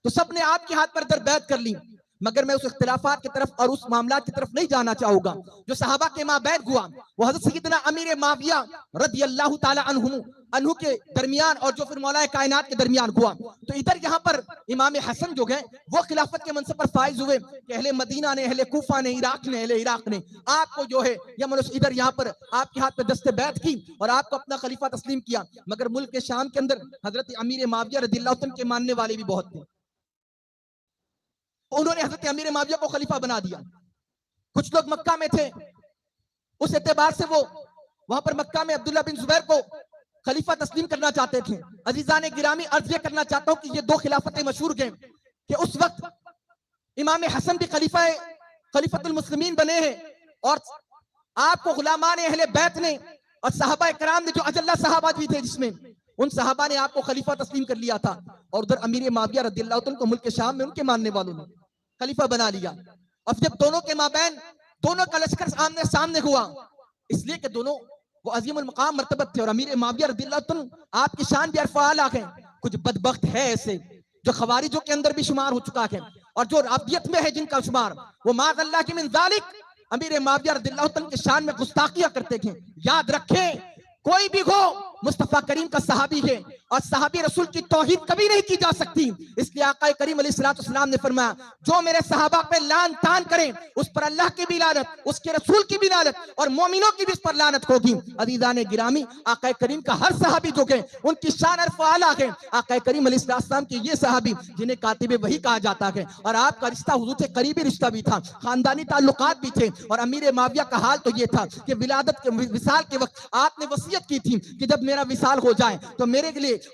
تو سب نے آپ کے ہاتھ پر در بیعت کر لی، مگر میں اس اختلافات کی طرف اور اس معاملات کی طرف نہیں جانا چاہوں گا جو صحابہ کے مابین ہوا۔ وہ حضرت سیدنا امیر معاویہ رضی اللہ تعالی عنہ کے درمیان اور جو پھر مولا کائنات کے درمیان ہوا، تو ادھر یہاں پر امام حسن جو گئے وہ خلافت کے منصب پر فائز ہوئے کہ اہل مدینہ نے، اہل کوفہ نے، عراق نے، اہل عراق نے آپ کو جو ہے ادھر یہاں پر آپ کے ہاتھ پہ دست بیعت کی اور آپ کو اپنا خلیفہ تسلیم کیا۔ مگر ملک کے شام کے اندر حضرت امیر معاویہ رضی اللہ عنہ کے ماننے والے بھی بہت تھے، انہوں نے حضرت امیر معاویہ کو خلیفہ بنا دیا۔ کچھ لوگ مکہ میں تھے، اس اعتبار سے وہ وہاں پر مکہ میں عبداللہ بن زبیر کو خلیفہ تسلیم کرنا چاہتے تھے۔ عزیزان گرامی، عرض یہ کرنا چاہتا ہوں کہ یہ 2 خلافتیں مشہور گئے کہ اس وقت امام حسن بھی خلیفۃ المسلمین بنے ہیں، اور آپ کو غلامان اہل بیت نے اور صحابہ کرام نے جو اجلہ صحابہ بھی تھے جس میں ان صحابہ نے آپ کو خلیفہ تسلیم کر لیا تھا، اور ادھر امیر معاویہ رضی اللہ عنہ کو ملک شام میں ان کے ماننے والوں نے خلیفہ بنا لیا۔ اور جب دونوں کے مابین دونوں کا لشکر آمنے سامنے ہوا، اس لیے کہ دونوں وہ عظیم المقام مرتبت تھے، اور امیر معاویہ رضی اللہ عنہ آپ کی شان بھی عرف اعلیٰ ہے۔ کچھ بدبخت ہے ایسے جو خوارجوں کے اندر بھی شمار ہو چکا ہے، اور جو رافضیت میں ہے جن کا شمار، وہ معاذ اللہ کی من ذالک امیر معاویہ رضی اللہ عنہ کے شان میں گستاخیاں کرتے ہیں۔ یاد رکھیں، کوئی بھی ہو مصطفیٰ کریم کا صحابی ہے، اور صحابی رسول کی توہین کبھی نہیں کی جا سکتی۔ اس لیے آقا کریم علیہ السلام نے فرمایا جو میرے صحابہ پہ لعن تان کریں اس پر اللہ کی بھی لعنت، اس کے رسول کی بھی لعنت، اور مومنوں کی بھی اس پر لعنت ہوگی۔ عزیزان گرامی، آقا کریم کا ہر صحابی جو کہ ان کی شان عرف اعلیٰ ہے۔ آقا کریم علیہ السلام کے یہ صحابی جنہیں کاتب وحی کہا جاتا ہے، اور آپ کا رشتہ حضور سے قریبی رشتہ بھی تھا، خاندانی تعلقات بھی تھے، اور امیر معاویہ کا حال تو یہ تھا کہ ولادت کے وصال کے وقت آپ نے وصیت کی تھی کہ جب میرا وصال ہو جائے تو میرے لیے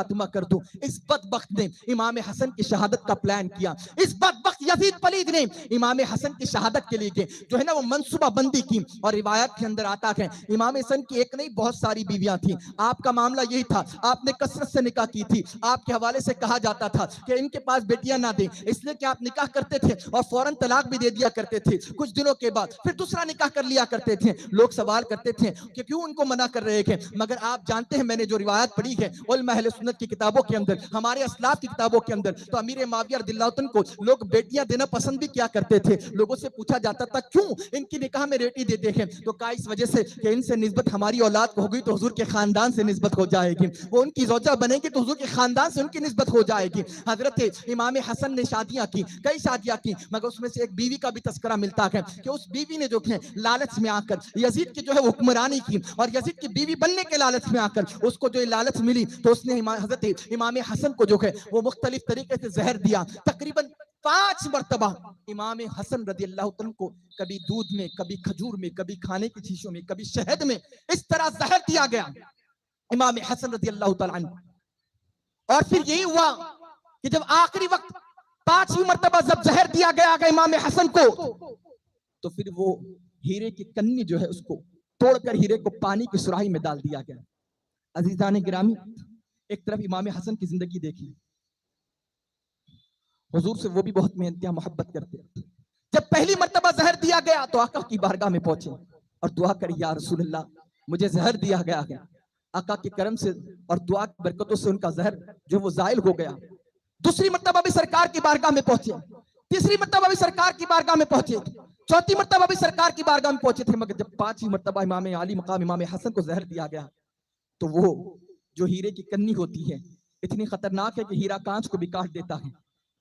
خاتمہ کر دوں. اس بدبخت نے امام حسن کی شہادت کا پلان کیا. اس بدبخت یزید پلید نے امام حسن کی شہادت کے لیے جو ہے نا وہ منصوبہ بندی کی. اور روایت کے اندر آتا ہے امام حسن کی ایک نہیں بہت ساری بیویاں تھیں. آپ کا معاملہ یہی تھا, آپ نے کثرت سے نکاح کی تھی. آپ کے حوالے سے کہا جاتا تھا کہ ان کے پاس بیٹیاں نہ دیں, اس لیے کہ آپ نکاح کرتے تھے اور فوراً طلاق بھی دے دیا کرتے تھے. کچھ دنوں کے بعد پھر دوسرا نکاح کر لیا کرتے تھے. لوگ سوال کرتے تھے کہ کیوں ان کو منع کر رہے تھے, مگر آپ جانتے ہیں میں نے جو روایت پڑھی ہے علماء اہل سنت کی کتابوں کے اندر, ہمارے اسلاف کی کتابوں کے اندر, تو امیر معاویہ رضی اللہ عنہ کو لوگ بیٹیاں دینا پسند بھی کیا کرتے تھے. لوگوں سے پوچھا جاتا تھا کیوں ان کی نکاح میں بیٹی دیتے ہیں, تو کہا اس وجہ سے کہ ان سے نسبت ہماری اولاد کو ہوگی تو حضور کے خاندان سے نسبت ہو جائے گی, وہ ان کی زوجہ بنے گی تو حضور کے خاندان سے ان کی نسبت ہو جائے گی. حضرت امام حسن نے شادیاں کی, کئی شادیاں کی, مگر اس میں سے ایک بیوی کا بھی تذکرہ ملتا ہے کہ اس بیوی نے جو ہے لالچ میں آ کر یزید کی جو ہے حکمرانی کی, اور یزید کی بیوی بننے کے لالچ میں آ کر اس کو جو لالچ ملی تو اس نے حضرت امام حسن کو جو ہے وہ مختلف طریقے سے زہر دیا. تقریباً 5 مرتبہ امام حسن رضی اللہ عنہ کو کبھی دودھ میں, کبھی کھجور میں, کبھی کھانے کی چیزوں میں, کبھی شہد میں اس طرح زہر دیا گیا امام حسن رضی اللہ تعالیٰ عنہ. اور پھر یہی ہوا کہ جب آخری وقت 5ویں مرتبہ جب زہر دیا گیا امام حسن کو, تو پھر وہ ہیرے کی کنی جو ہے اس کو توڑ کر ہیرے کو پانی کی سراہی میں ڈال دیا گیا. عزیزان گرامی, ایک طرف امام حسن کی زندگی دیکھی, حضور سے وہ بھی بہت انتہا محبت کرتے. جب پہلی مرتبہ زہر دیا گیا تو آقا کی بارگاہ میں پہنچے اور دعا کری یا رسول اللہ مجھے زہر دیا گیا ہے. آقا کے کرم سے اور دعا کی برکتوں سے ان کا زہر جو وہ زائل ہو گیا. دوسری مرتبہ بھی سرکار کی بارگاہ میں پہنچے, تیسری مرتبہ بھی سرکار کی بارگاہ میں پہنچے, چوتھی مرتبہ بھی سرکار کی بارگاہ میں پہنچے تھے. مگر جب 5ویں مرتبہ امام عالی مقام امام حسن کو زہر دیا گیا تو وہ جو ہیرے کی کنی ہوتی ہے اتنی خطرناک ہے کہ ہیرا کانچ کو بھی کاٹ دیتا ہے.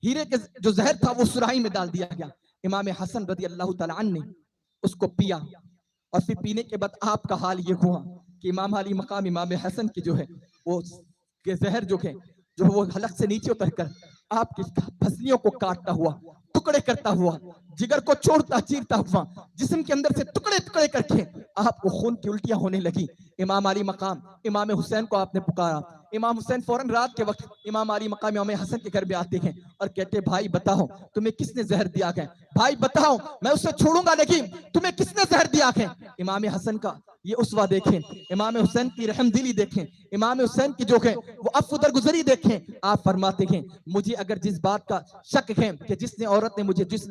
ہیرے کے جو زہر تھا وہ سراہی میں ڈال دیا گیا. امام حسن رضی اللہ تعالیٰ عنہ نے اس کو پیا, اور پھر پینے کے بعد آپ کا حال یہ ہوا کہ امام علی مقام امام حسن کی جو ہے وہ زہر جو ہے جو وہ حلق سے نیچے اتر کر آپ کی پھسلیوں کو کاٹتا ہوا, ٹکڑے کرتا ہوا, جگر کو چوڑتا چیرتا ہوا, جسم کے اندر سے ٹکڑے ٹکڑے کر کے آپ کو خون کی الٹیاں ہونے لگی. امام علی مقام امام حسین کو آپ نے پکارا. امام حسین فوراً رات کے وقت امام علی مقام امام حسن کے گھر میں آتے ہیں اور کہتے بھائی بتاؤ تمہیں کس نے زہر دیا ہے, بھائی بتاؤ میں اسے چھوڑوں گا لیکن تمہیں کس نے زہر دیا ہے. امام حسن کا یہ اسوہ دیکھیں, امام حسین کی رحم دلی دیکھیں, امام حسین کی جو ہے وہ عفو درگزری دیکھیں. آپ فرماتے ہیں مجھے اگر جس بات کا شک ہے کہ جس نے عورت نے مجھے جس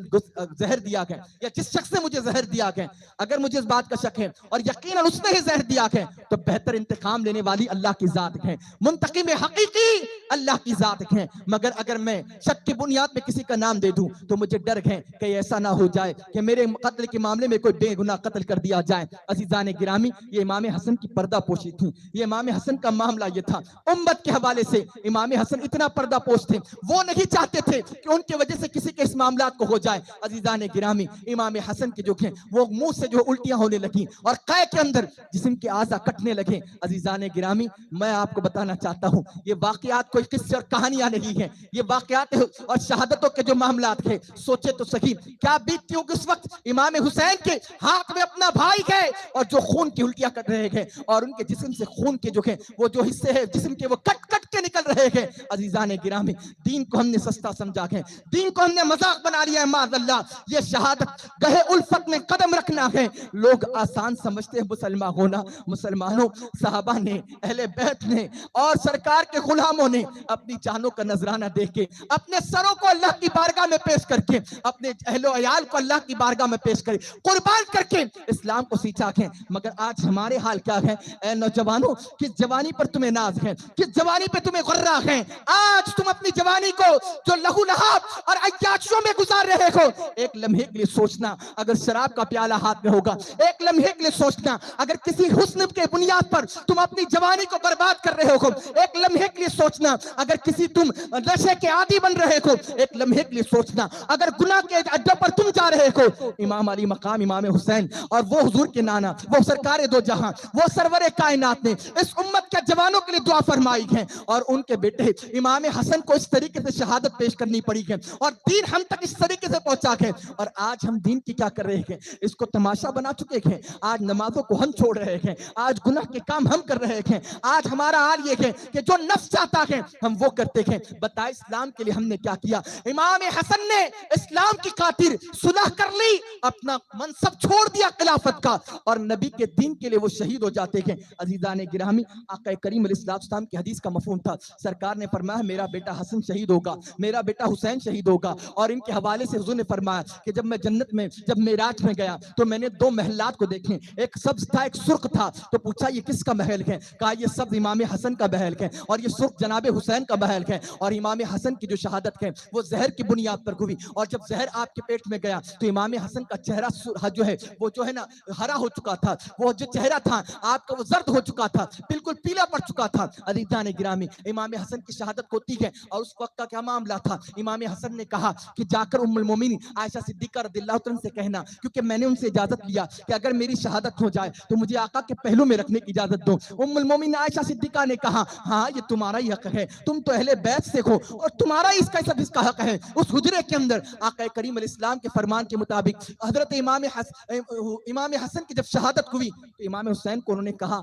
زہر دیا ہے یا جس شخص نے مجھے زہر دیا ہے, اگر مجھے اس بات کا شک ہے اور یقیناً اس نے ہی زہر دیا ہے تو بہتر انتقام لینے والی اللہ کی ذات ہے, منتقم حقیقی اللہ کی ذات ہے. مگر اگر میں شک کی بنیاد میں کسی کا نام دے دوں تو مجھے ڈر ہے کہ ایسا نہ ہو جائے کہ میرے قتل کے معاملے میں کوئی بے گناہ قتل کر دیا جائے. عزیزان گرامی, یہ امام حسن کی پردہ پوشی تھی, یہ امام حسن کا معاملہ یہ تھا. امت کے حوالے سے امام حسن اتنا پردہ پوش تھے, وہ نہیں چاہتے تھے کہ ان کی وجہ سے کسی کے اس معاملات کو ہو جائے. عزیزان گرامی, امام حسن کے جو ہیں وہ منہ سے جو الٹیاں ہونے لگیں اور قے کے اندر جسم کے اعضاء کٹنے لگے. عزیزان گرامی, میں آپ کو بتانا چاہتا ہوں یہ واقعات کوئی قصے اور کہانیاں نہیں ہیں, یہ واقعات اور شہادتوں کے جو معاملات ہیں. سوچے تو صحیح کیا بیتتی ہوگی اس وقت امام حسین کے ہاتھ میں اپنا بھائی ہے اور جو خون کی الٹیاں کر رہے ہیں اور ان کے جسم سے خون کے جو ہیں وہ جو حصے ہیں جسم کے وہ کٹ کٹ کے نکل رہے ہیں. عزیزان گرامی, دین کو ہم نے سستا سمجھا ہے, دین کو ہم نے مذاق بنا لیا ہے. معاذ اللہ, یہ شہادت گہے الفت میں قدم رکھنا ہے. لوگ آسان سمجھتے ہیں مسلمان ہونا. مسلمانوں, صحابہ نے, اہل بیت نے اور سرکار کے غلاموں نے اپنی جانوں کا نذرانہ دے کے, اپنے سروں کو اللہ کی بارگاہ میں پیش کر کے, اپنے اہل و عیال کو اللہ کی بارگاہ میں پیش کر قربان کر کے اسلام کو سیکھا ہے. مگر آج ہمارے حال کیا ہے؟ اے نوجوانوں, کس جوانی پر تمہیں ناز ہے, کس جوانی پہ تمہیں غرہ ہے؟ آج تم اپنی جوانی کو جو لہو لہاب اور عیاشیوں میں گزار رہے ہو, ایک لمحے کے لیے سوچنا اگر شراب کا پیالہ ہاتھ میں ہوگا, ایک لمحے کے لیے سوچنا اگر کسی حسن کے بنیاد پر تم اپنی جوانی کو برباد کر رہے ہو, ایک لمحے کے لیے سوچنا اگر کسی تم نشے کے عادی بن رہے ہو, ایک لمحے کے لیے سوچنا اگر گناہ کے اڈے پر تم جا رہے ہو. امام علی مقام امام حسین اور وہ حضور کے نانا, وہ سرکار دو جہاں, وہ سرور کائنات نے اس امت کے جوانوں کے لیے دعا فرمائی ہے اور ان کے بیٹے امام حسن کو اس طریقے سے شہادت پیش کرنی پڑی ہے اور دین ہم تک اس طریقے سے پہنچا ہے ہے اور آج ہم دین کی کیا کر رہے ہیں, اس کو تماشا بنا چکے ہیں. آج نمازوں کو ہم چھوڑ رہے ہیں, آج گناہ کے کام ہم کر رہے ہیں. آج ہمارا حال یہ ہے کہ جو نفس چاہتا ہے ہم وہ کرتے ہیں. بتائے اسلام کے لیے ہم نے کیا کیا؟ امام حسن نے اسلام کی خاطر صلح کر لی, اپنا منصب چھوڑ دیا خلافت کا, اور نبی کے دین کے لیے وہ شہید ہو جاتے ہیں. عزیزان گرامی, آقا کریم علیہ السلام کی حدیث کا مفہوم تھا, سرکار نے فرمایا میرا بیٹا حسن شہید ہوگا, میرا بیٹا حسین شہید ہوگا. اور ان کے حوالے سے حضور نے فرمایا کہ جب میں جنت میں جب معراج میں گیا تو میں نے دو محلات کو دیکھے, ایک سبز تھا ایک سرخ تھا. تو پوچھا یہ کس کا محل ہے؟ کہا یہ سبز امام حسن کا محل ہے اور یہ سرخ جناب حسین کا محل ہے. اور امام حسن کی جو شہادت ہے وہ زہر کی بنیاد پر ہوئی, اور جب زہر آپ کے پیٹ میں گیا تو امام حسن کا چہرہ جو ہے وہ جو ہے نا ہرا ہو چکا تھا, وہ جو چہرہ تھا آپ کا وہ زرد ہو چکا تھا, بالکل پیلا پڑ چکا تھا. عزیزان گرامی, امام حسن کی شہادت ہوتی ہے اور اس وقت کا کیا معاملہ تھا؟ امام حسن نے کہا کہ جا کر ام المومنین عائشہ صدیقہ رضی اللہ عنہا سے کہنا, کیونکہ میں نے ان سے اجازت لیا کہ اگر میری شہادت ہو جائے تو مجھے آقا کے پہلو میں رکھنے کی اجازت دو. ام المومنین عائشہ صدیقہ نے کہا ہاں یہ تمہارا ہی حق ہے, تم تو اہل بیت سے ہو اور تمہارا ہی اس کا حق ہے. اس حجرے کے اندر آقا کریم علیہ السلام کے فرمان کے مطابق حضرت امام حسن کی جب شہادت ہوئی تو امام حسین کو انہوں نے کہا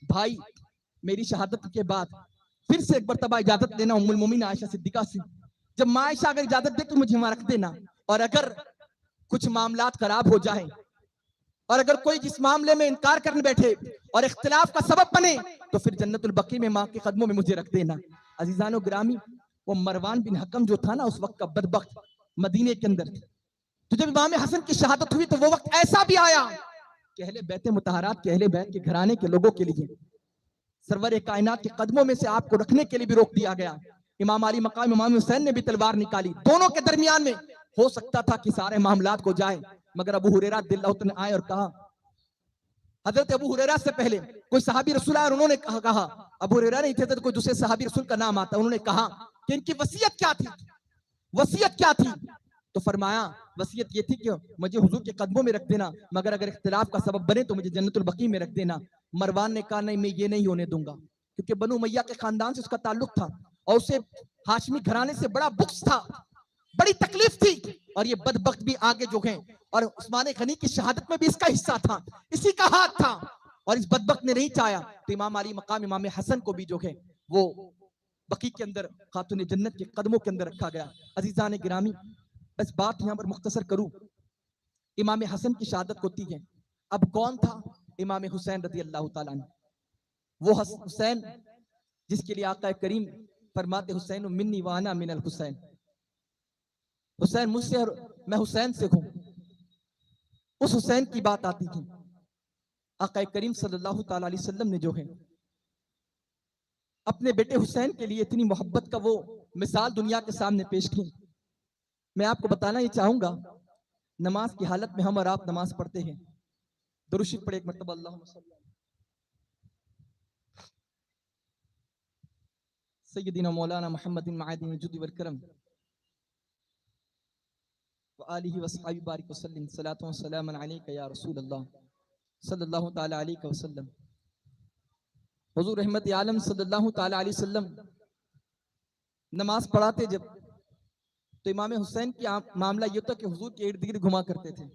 بھائی میری شہادت کے بعد پھر سے ایک مرتبہ اجازت لینا ام المومنین عائشہ صدیقہ سے. جب ماں عائشہ اگر اجازت دے تو مجھے وہاں رکھ دینا, اور اگر کچھ معاملات خراب ہو جائیں اور اگر کوئی جس معاملے میں انکار کرنے بیٹھے اور اختلاف کا سبب بنے تو پھر جنت البقیع میں ماں کے قدموں میں مجھے رکھ دینا. عزیزان و گرامی, وہ مروان بن حکم جو تھا نا اس وقت کا بدبخت مدینے کے اندر, تو جب امام حسن کی شہادت ہوئی تو وہ وقت ایسا بھی آیا کہ اہل بیت مطہرات کے اہل بیت کے گھرانے کے لوگوں کے لیے سرور کائنات کے قدموں میں سے آپ کو رکھنے کے لیے بھی روک دیا گیا. امام علی مقام امام حسین نے بھی تلوار نکالی, دونوں کے درمیان میں ہو سکتا تھا کہ سارے معاملات کو جائے, مگر ابو ہریرہ رضی اللہ عنہ آئے اور کہا, حضرت ابو ہریرہ سے پہلے کوئی صحابی رسول آئے اور انہوں نے کہا, ابو ہریرہ نہیں تھے تو کوئی دوسرے صحابی رسول کا نام آتا, انہوں نے کہا کہ ان کی وصیت کیا تھی, وصیت کیا تھی؟ تو فرمایا وصیت یہ تھی کہ مجھے حضور کے قدموں میں رکھ دینا, مگر اگر اختلاف کا سبب بنے تو مجھے جنت البقیع میں رکھ دینا. مروان نے کہا نہیں میں یہ نہیں ہونے دوں گا, کیونکہ بنو امیہ کے خاندان سے اس کا تعلق تھا اور اسے ہاشمی گھرانے سے بڑا بغض تھا, بڑی تکلیف تھی, اور یہ بدبخت بھی آگے جو ہیں اور عثمان غنی کی شہادت میں بھی اس کا حصہ تھا, اسی کا ہاتھ تھا, اور اس بدبخت نے نہیں چاہا تو امام علی مقام امام حسن کو بھی جو ہے وہ بقیع کے اندر خاتون جنت کے قدموں کے اندر رکھا گیا. عزیزان گرامی, بس بات یہاں پر مختصر کروں, امام حسن کی شہادت ہوتی ہے. اب کون تھا امام حسین رضی اللہ تعالیٰ عنہ؟ وہ حسین جس کے لیے آقا کریم فرماتے حسین منی وانا من الحسین, حسین مجھ سے اور میں حسین سے ہوں. اس حسین کی بات آتی تھی. آقا کریم صلی اللہ تعالیٰ علیہ وسلم نے جو ہے اپنے بیٹے حسین کے لیے اتنی محبت کا وہ مثال دنیا کے سامنے پیش کی. میں آپ کو بتانا یہ چاہوں گا, نماز کی حالت میں ہم اور آپ نماز پڑھتے ہیں, درود شریف پڑھے ایک مرتبہ, اللہم صلی سیدنا مولانا محمد معدن الجود والکرم وآلہ وصحبہ بارک وسلم, صلاۃ و سلام علیک یا رسول اللہ صلی اللہ تعالی علیہ وسلم. حضور رحمت عالم صلی اللہ تعالی علیہ وسلم نماز پڑھاتے جب تو امام حسین کی معاملہ یہ تھا کہ حضور کے ارد گرد گھما کرتے تھے,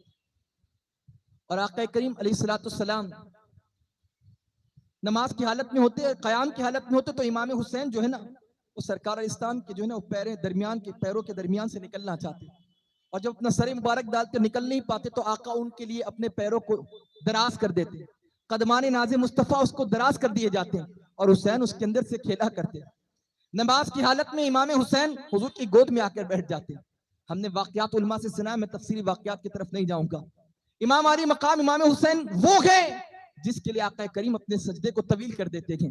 اور آقا کریم علیہ الصلوۃ والسلام نماز کی حالت میں ہوتے, قیام کی حالت میں ہوتے تو امام حسین جو ہے نا وہ سرکار اسلام کے جو ہے نا وہ پیروں کے درمیان سے نکلنا چاہتے, اور جب اپنا سر مبارک ڈالتے نکل نہیں پاتے تو آقا ان کے لیے اپنے پیروں کو دراز کر دیتے, قدمان ناز مصطفیٰ اس کو دراز کر دیے جاتے اور حسین اس کے اندر سے کھیلا کرتے. نماز کی حالت میں امام حسین حضور کی گود میں آ کر بیٹھ جاتے. ہم نے واقعات علماء سے سنا ہے, میں تفصیلی واقعات کی طرف نہیں جاؤں گا. امام علی مقام امام حسین وہ ہے جس کے لیے آقا کریم اپنے سجدے کو طویل کر دیتے ہیں.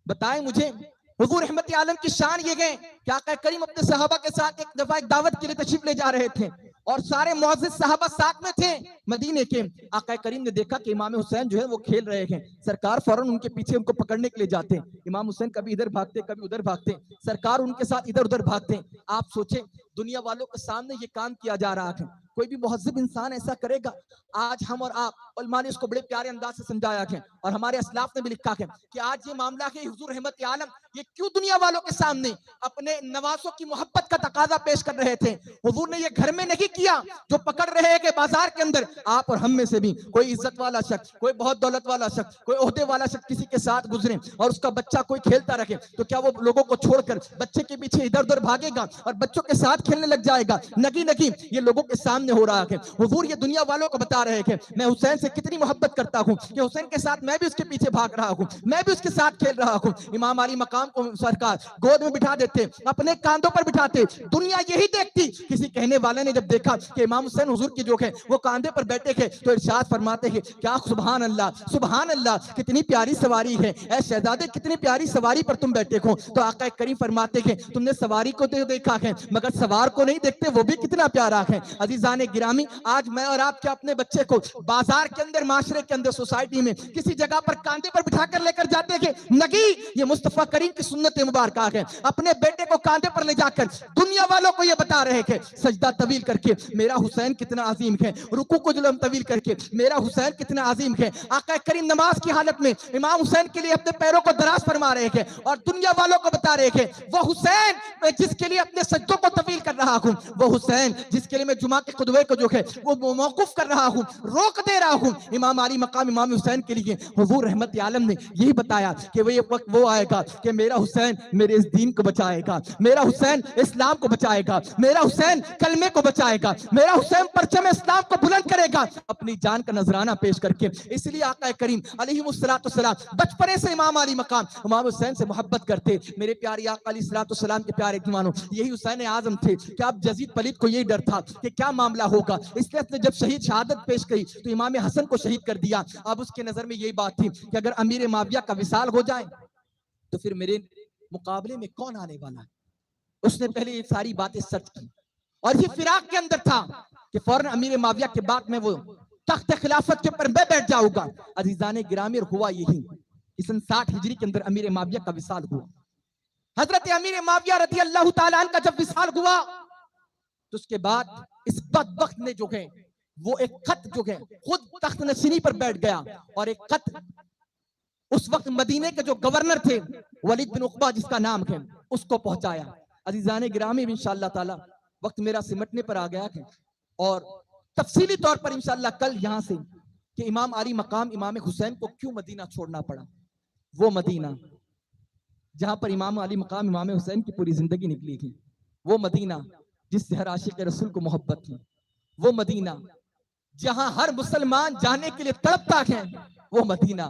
بتائیں مجھے حضور رحمت عالم کی شان یہ گئے کہ آقا کریم اپنے صحابہ کے ساتھ ایک دفعہ ایک دعوت کے لیے تشریف لے جا رہے تھے اور سارے معزز صحابہ ساتھ میں تھے مدینے کے. آقا کریم نے دیکھا کہ امام حسین جو ہے وہ کھیل رہے ہیں, سرکار فوراً ان کے پیچھے ان کو پکڑنے کے لیے جاتے. امام حسین کبھی ادھر بھاگتے کبھی ادھر بھاگتے, سرکار ان کے ساتھ ادھر ادھر بھاگتے. آپ سوچیں دنیا والوں کے سامنے یہ کام کیا جا رہا ہے, کوئی بھی مہذب انسان ایسا کرے گا؟ آج ہم اور آپ علماء نے اس کو بڑے پیارے انداز سے سمجھایا ہے اور ہمارے اسلاف نے بھی لکھا ہے کہ آج یہ معاملہ ہے حضور رحمت عالم یہ کیوں دنیا والوں کے سامنے اپنے نوازوں کی محبت کا تقاضا پیش کر رہے تھے. حضور نے یہ گھر میں نہیں کیا جو پکڑ رہے ہیں کہ بازار کے اندر آپ اور ہم میں سے بھی کوئی عزت والا شخص، کوئی بہت دولت والا شخص، کوئی عہدے والا شخص کسی کے ساتھ گزرے اور اس کا بچہ کوئی کھیلتا رکھے تو کیا وہ لوگوں کو چھوڑ کر بچے کے پیچھے ادھر ادھر بھاگے گا اور بچوں کے ساتھ کھیلنے لگ جائے گا؟ نہیں، یہ لوگوں کے سامنے ہو رہا ہے۔ حضور یہ دنیا والوں کو بتا رہے کہ میں حسین سے کتنی محبت کرتا ہوں کہ حسین کے ساتھ میں بھی اس کے پیچھے بھاگ رہا ہوں، میں بھی اس کے ساتھ کھیل رہا ہوں۔ امام علی مقام کو سرکار گود میں بٹھا دیتے، اپنے کاندھوں پر بٹھاتے، دنیا یہی دیکھتی۔ کسی کہنے والے نے جب دیکھا کہ امام حسین حضور کی جو ہے وہ کاندھے پر بیٹھے تھے تو ارشاد فرماتے ہیں کیا سبحان اللہ کتنی پیاری سواری ہے، اے شہزادے کتنی پیاری سواری پر تم بیٹھے ہو۔ تو آقا کریم فرماتے ہیں تم نے سواری کو دیکھا ہے مگر سوار کو نہیں دیکھتے، وہ بھی کتنا پیارا ہے۔ عزیزان گرامی، آج میں اور آپ کیا اپنے بچے کو بازار کے اندر، معاشرے کے اندر، سوسائٹی میں کسی جگہ پر کاندھے پر بٹھا کر لے کر جاتے ہیں؟ نہیں، یہ مصطفیٰ کریم کی سنت مبارکہ ہے۔ اپنے بیٹے کو کاندھے پر لے جا کر دنیا والوں کو یہ بتا رہے کہ سجدہ طویل کر کے میرا حسین کتنا عظیم ہے، رکوع کو جلم طویل کر کے میرا حسین کتنا عظیم ہے۔ آقا کریم نماز کی حالت میں امام حسین کے لیے اپنے پیروں کو دراز فرما رہے ہیں اور دنیا والوں کو بتا رہے کہ وہ حسین میں جس کے لیے اپنے سجدوں کو طویل کر رہا ہوں، وہ حسین جس کے لیے میں جمعہ کے خطبے کو جو ہے وہ موقوف کر رہا ہوں، روک دے رہا ہوں۔ امام علی مقام امام حسین کے لیے حضور رحمت عالم نے یہی بتایا کہ وہ یہ وقت وہ آئے گا کہ میرا حسین میرے اس دین کو بچائے گا، میرا حسین اسلام کو بچائے گا، میرا حسین کلمے کو بچائے گا، میرا حسین پرچم اسلام کو بلند کرے گا اپنی جان کا نذرانہ پیش کر کے۔ اس لیے آقا کریم علیہ السلام بچپنے سے امام علی مقام امام حسین سے محبت کرتے۔ میرے پیارے آقا علیہ السلام کے پیارے دیوانوں، یہی حسین اعظم تھے کہ اب یزید پلید کو یہی ڈر تھا کہ کیا معاملہ ہوگا، اس لیے اس نے جب شہادت پیش کی تو امام حسن کو شہید کر دیا۔ اب اس کے نظر میں یہی بات تھی کہ اگر امیر معاویہ کا وصال ہو جائے تو پھر میرے مقابلے میں کون آنے والا ہے۔ اس نے پہلے یہ ساری باتیں سرچ کی اور یہ فراق کے اندر تھا کہ فوراً امیر معاویہ کے بعد میں وہ تخت خلافت کے اوپر میں بیٹھ جاؤں گا۔ عزیزان گرامی، ہوا یہی کہ سن 60 ہجری کے اندر امیر معاویہ کا وصال ہوا۔ حضرت امیر معاویہ رضی اللہ تعالیٰ عنہ کا جب وصال ہوا تو اس کے بعد اس بدبخت نے جو ہے وہ ایک خط جو ہے خود تخت نشینی پر بیٹھ گیا اور ایک خط اس وقت مدینے کے جو گورنر تھے ولید بن عقبہ جس کا نام ہے اس کو پہنچایا۔ عزیزان گرامی، انشاءاللہ تعالی وقت میرا سمٹنے پر آ گیا ہے اور تفصیلی طور پر انشاءاللہ کل یہاں سے کہ امام علی مقام امام حسین کو کیوں مدینہ چھوڑنا پڑا، وہ مدینہ جہاں پر امام علی مقام امام حسین کی پوری زندگی نکلی تھی، وہ مدینہ جس سے ہر عاشق رسول کو محبت تھی، وہ مدینہ جہاں ہر مسلمان جانے کے لیے تڑپتا ہے، وہ مدینہ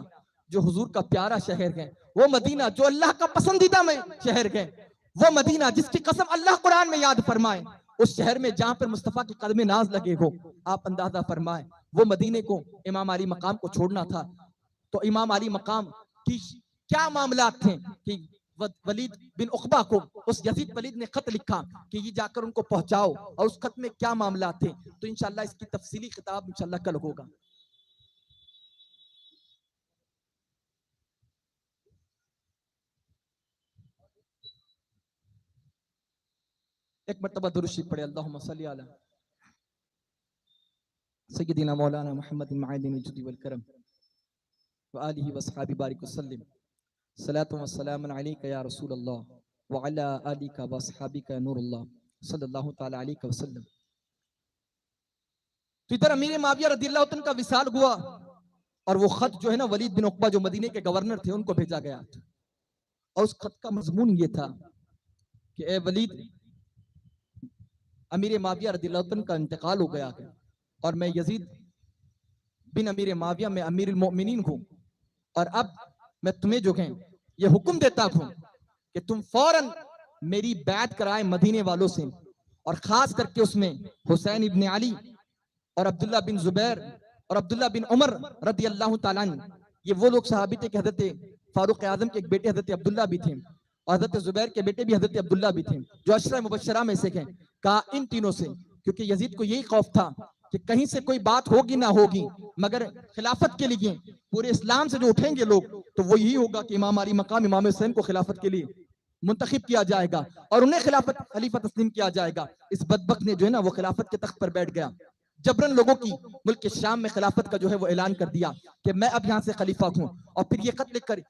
جو حضور کا پیارا شہر ہے، وہ مدینہ جو اللہ کا پسندیدہ شہر ہے، وہ مدینہ جس کی قسم اللہ قرآن میں یاد فرمائے، اس شہر میں جہاں پر مصطفیٰ کی قدم ناز لگے ہو، آپ اندازہ فرمائیں وہ مدینے کو امام علی مقام کو چھوڑنا تھا۔ تو امام علی مقام کی کیا معاملات تھے کہ ولید بن عقبہ کو اس یزید پلید نے خط لکھا کہ یہ جا کر ان کو پہنچاؤ، اور اس خط میں کیا معاملات تھے، تو انشاءاللہ اس کی تفصیلی خطاب انشاءاللہ کل ہوگا۔ ایک مرتبہ درود شریف پڑھے، اللہم صلی علی سیدنا مولانا محمد معدن الجود والکرم وآلہ وصحابہ بارک وسلم، صلاۃ و سلام علیک یا رسول اللہ وعلی آلک وصحابک نور اللہ صلی اللہ تعالی علیہ وسلم۔ تو ادھر امیر معاویہ رضی اللہ عنہ کا وصال ہوا اور وہ خط جو ہے نا ولید بن عقبہ جو مدینے کے گورنر تھے ان کو بھیجا گیا تھا، اور اس خط کا مضمون یہ تھا کہ اے ولید، امیر معاویہ رضی اللہ عنہ کا انتقال ہو گیا ہے اور میں یزید بن امیر معاویہ میں امیر المؤمنین ہوں، اور اب میں تمہیں جو ہے یہ حکم دیتا ہوں کہ تم فوراً میری بیعت کرائے مدینے والوں سے، اور خاص کر کے اس میں حسین ابن علی اور عبداللہ بن زبیر اور عبداللہ بن عمر رضی اللہ تعالیٰ عنہ، یہ وہ لوگ صحابی تھے کہ حضرت فاروق اعظم کے ایک بیٹے حضرت عبداللہ بھی تھے اور حضرت زبیر کے بیٹے بھی حضرت عبداللہ بھی تھے جو عشرہ مبشرہ میں سے ہیں۔ کہا ان تینوں سے، کیونکہ یزید کو یہی خوف تھا کہ کہیں سے کوئی بات ہوگی نہ ہوگی مگر خلافت کے لیے پورے اسلام سے جو اٹھیں گے لوگ تو وہ یہی ہوگا کہ امام علی مقام امام حسین کو خلافت کے لیے منتخب کیا جائے گا اور انہیں خلافت خلیفہ تسلیم کیا جائے گا۔ اس بدبخت نے جو ہے نا وہ خلافت کے تخت پر بیٹھ گیا، جبرن لوگوں کی ملک کے شام میں خلافت کا جو ہے وہ اعلان کر دیا کہ میں اب یہاں سے خلیفہ ہوں، اور پھر یہ خط لکھ کر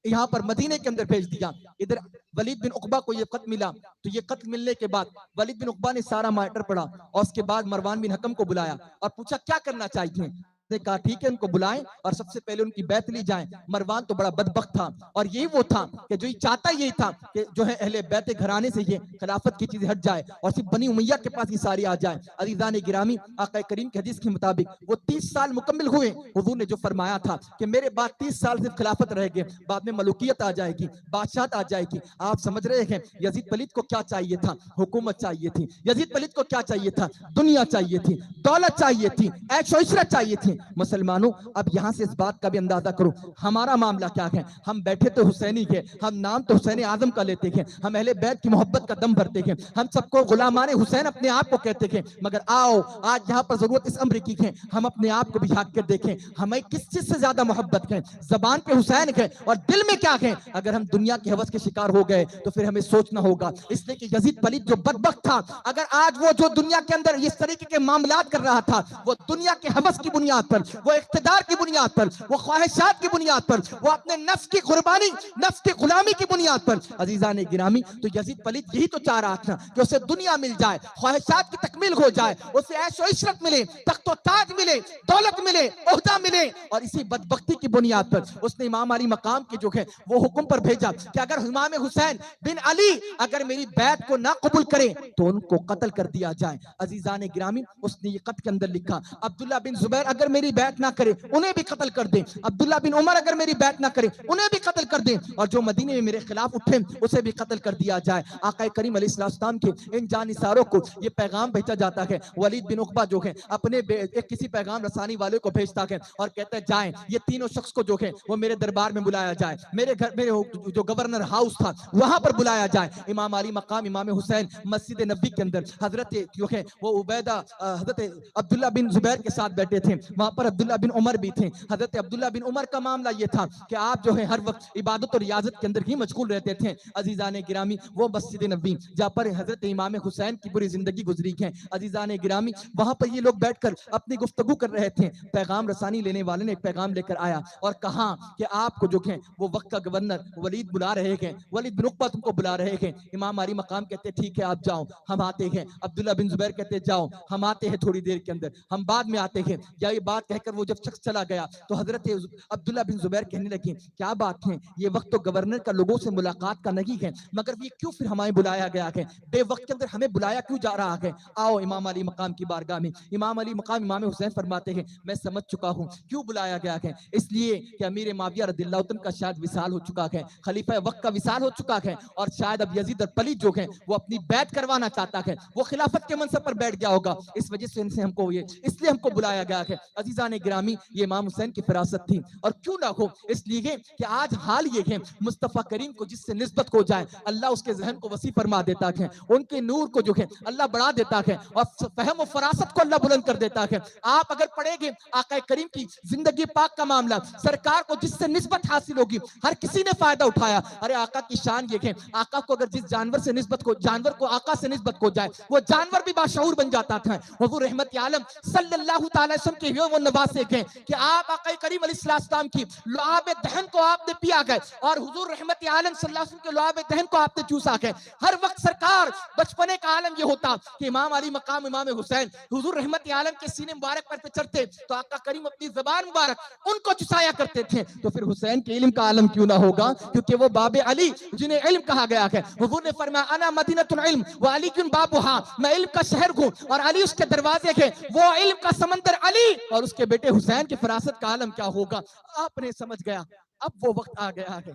یہاں پر مدینے کے اندر بھیج دیا. ادھر ولید بن عقبہ کو یہ خط ملا, تو یہ خط ملنے کے بعد ولید بن عقبہ نے سارا میٹر پڑھا اور اس کے بعد مروان بن حکم کو بلایا اور پوچھا کیا کرنا چاہیے. نے کہا ٹھیک ہے ان کو بلائیں اور سب سے پہلے ان کی بیعت لی جائیں. مروان تو بڑا بدبخت تھا اور یہی وہ تھا کہ جو یہ چاہتا یہی تھا کہ جو ہے اہل بیت گھرانے سے یہ خلافت کی چیزیں ہٹ جائے اور صرف بنی امیہ کے پاس یہ ساری آ جائے. عزیزان گرامی, آقا کریم کی حدیث کے مطابق وہ 30 سال مکمل ہوئے. حضور نے جو فرمایا تھا کہ میرے بعد 30 سال صرف خلافت رہے گی, بعد میں ملوکیت آ جائے گی, بادشاہت آ جائے گی. آپ سمجھ رہے ہیں یزید پلید کو کیا چاہیے تھا؟ حکومت چاہیے تھی. یزید پلید کو کیا چاہیے تھا؟ دنیا چاہیے تھی, دولت چاہیے تھی, عیش و عشرت چاہیے تھی. مسلمانوں اب یہاں سے اس بات کا بھی اندازہ کرو ہمارا معاملہ کیا ہے. ہم بیٹھے تو حسینی کے, ہم نام تو حسین اعظم کا لیتے ہیں, ہم اہل بیت کی محبت کا دم بھرتے ہیں, ہم سب کو غلامان حسین اپنے آپ کو کہتے ہیں. مگر آؤ آج یہاں پر ضرورت اس امر کی ہے ہم اپنے آپ کو بھی جھانک کر دیکھیں ہمیں کس چیز سے زیادہ محبت ہے. زبان پہ حسین ہے اور دل میں کیا ہے؟ اگر ہم دنیا کی ہوس کے شکار ہو گئے تو پھر ہمیں سوچنا ہوگا. اس لیے کہ یزید پلید جو بدبخت تھا, اگر آج وہ جو دنیا کے اندر اس طریقے کے معاملات کر رہا تھا, وہ دنیا کے ہوس کی بنیاد پر, وہ اقتدار کی بنیاد پر, وہ خواہشات کی بنیاد پر, وہ اپنے نفس کی قربانی, نفس کی غلامی کی بنیاد پر. عزیزان گرامی, تو یزید پلید یہی تو چاہ رہا تھا کہ اسے دنیا مل جائے, خواہشات کی تکمیل ہو جائے, اسے عیش و عشرت ملے, تخت و تاج ملے, دولت ملے, عہدہ ملے. اور اسی بدبختی کی بنیاد پر اس نے امام علی مقام کے جو ہے وہ حکم پر بھیجا کہ اگر امام حسین بن علی اگر میری بیعت کو نہ قبول کرے تو ان کو قتل کر دیا جائے. عزیزان گرامی, اس نے یہ خط کے اندر لکھا عبداللہ بن زبیر اگر میری بیعت نہ کرے انہیں بھی قتل کر دیں, عبداللہ بن عمر اگر میری بیعت نہ کرے انہیں بھی قتل کر دیں, اور جو مدینے میں میرے خلاف اٹھے اسے بھی قتل کر دیا جائے. آقا کریم علیہ السلام کے ان جانثاروں کو یہ پیغام بھیجا جاتا ہے. ولید بن عقبہ جو ہے اپنے کسی پیغام رسانی والے کو بھیجتا ہے اور کہتا ہے جائیں یہ تینوں شخص کو جو ہے وہ میرے دربار میں بلایا جائے, میرے گھر میرے جو گورنر ہاؤس تھا وہاں پر بلایا جائے. امام علی مقام امام حسین مسجد نبی کے اندر حضرت جو ہے وہ عبیدہ حضرت عبداللہ بن زبیر کے ساتھ بیٹھے تھے, وہاں پر عبداللہ بن عمر بھی تھے. حضرت عبداللہ بن عمر کا معاملہ یہ تھا کہ آپ جو ہے ہر وقت عبادت اور ریاضت کے اندر ہی مشغول رہتے تھے. عزیزان گرامی, وہ مسجد نبی جہاں پر حضرت امام حسین کی پوری زندگی گزری ہے. عزیزان گرامی, وہاں پر یہ لوگ بیٹھ کر اپنی گفتگو کر رہے تھے. پیغام رسانی لینے والے نے ایک پیغام لے کر آیا اور کہا کہ آپ کو جو ہے وہ وقت کا گورنر ولید بلا رہے ہیں, ولید بن عقبہ تم کو بلا رہے ہیں. امام علی مقام کہتے ٹھیک ہے آپ جاؤ, ہم آتے ہیں. عبداللہ بن زبیر کہتے جاؤ, ہم آتے ہیں تھوڑی دیر کے اندر, ہم بعد میں آتے ہیں. یا یہ بات کہہ کر وہ جب شخص چلا گیا تو حضرت عبداللہ بن زبیر کہنے لگے کیا بات ہے, یہ وقت تو گورنر کا لوگوں سے ملاقات کا نہیں ہے, مگر یہ کیوں پھر ہمیں بلایا گیا ہے, بے وقت کے اندر ہمیں بلایا کیوں جا رہا ہے. آؤ امام علی مقام کی بارگاہ میں. امام علی مقام امام حسین فرماتے ہیں میں سمجھ چکا ہوں کیوں بلایا گیا ہے, اس لیے کہ امیر معاویہ رضی اللہ عنہ کا شاید وصال ہو چکا ہے, خلیفہ وقت کا وصال ہو چکا ہے, اور شاید اب یزید اور پلید جو ہے وہ اپنی بیعت کروانا چاہتا ہے, وہ خلافت کے منصب پر بیٹھ گیا ہوگا, اس وجہ سے ان سے ہم کو اس لیے ہم کو بلایا گیا ہے. عزیزان گرامی, یہ امام حسین کی فراست تھی, اور کیوں نہ ہو اس لیے کہ آج حال یہ ہے مصطفیٰ کریم کو جس سے نسبت ہو جائے اللہ اس کے ذہن کو وسیع فرما دیتا ہے, ان کے نور کو جو ہے اللہ بڑھا دیتا ہے, اور فہم و فراست کو اللہ بلند کر دیتا ہے. آپ اگر پڑھیں گے آقا کریم کی زندگی پاک کا معاملہ, سرکار کو جس سے نسبت حاصل ہوگی ہر کسی نے فائدہ اٹھایا. ارے آقا کی شان یہ ہے, آقا کو اگر جس جانور سے نسبت کو, جانور کو آقا سے نسبت کو جائے وہ جانور بھی باشعور بن جاتا تھا. حضور رحمت عالم صلی اللہ تعالی وسلم کے وہ نواسے ہیں کہ آپ آقا کریم علیہ السلام کی لعاب دہن کو آپ نے پیا گئے, اور حضور رحمت عالم صلی اللہ علیہ وسلم کے لعاب دہن کو آپ نے چوسا گئے. ہر وقت سرکار بچپنے کا عالم یہ ہوتا کہ امام علی مقام امام حسین حضور رحمت عالم کے سینے مبارک پر چڑھتے تو آقا کریم اپنی زبان مبارک ان کو چسایا کرتے تھے. تو پھر حسین کے علم کا عالم کیوں نہ ہوگا, کیونکہ وہ باب علی جنہیں علم کہا گیا ہے. حضور نے فرمایا انا مدینۃ العلم وعلی کن بابھا, میں علم کا شہر ہوں اور علی اس کے دروازے ہیں. وہ علم کا سمندر علی اور اس کے بیٹے حسین کی فراست کا عالم کیا ہوگا. آپ نے سمجھ گیا اب وہ وقت آ گیا ہے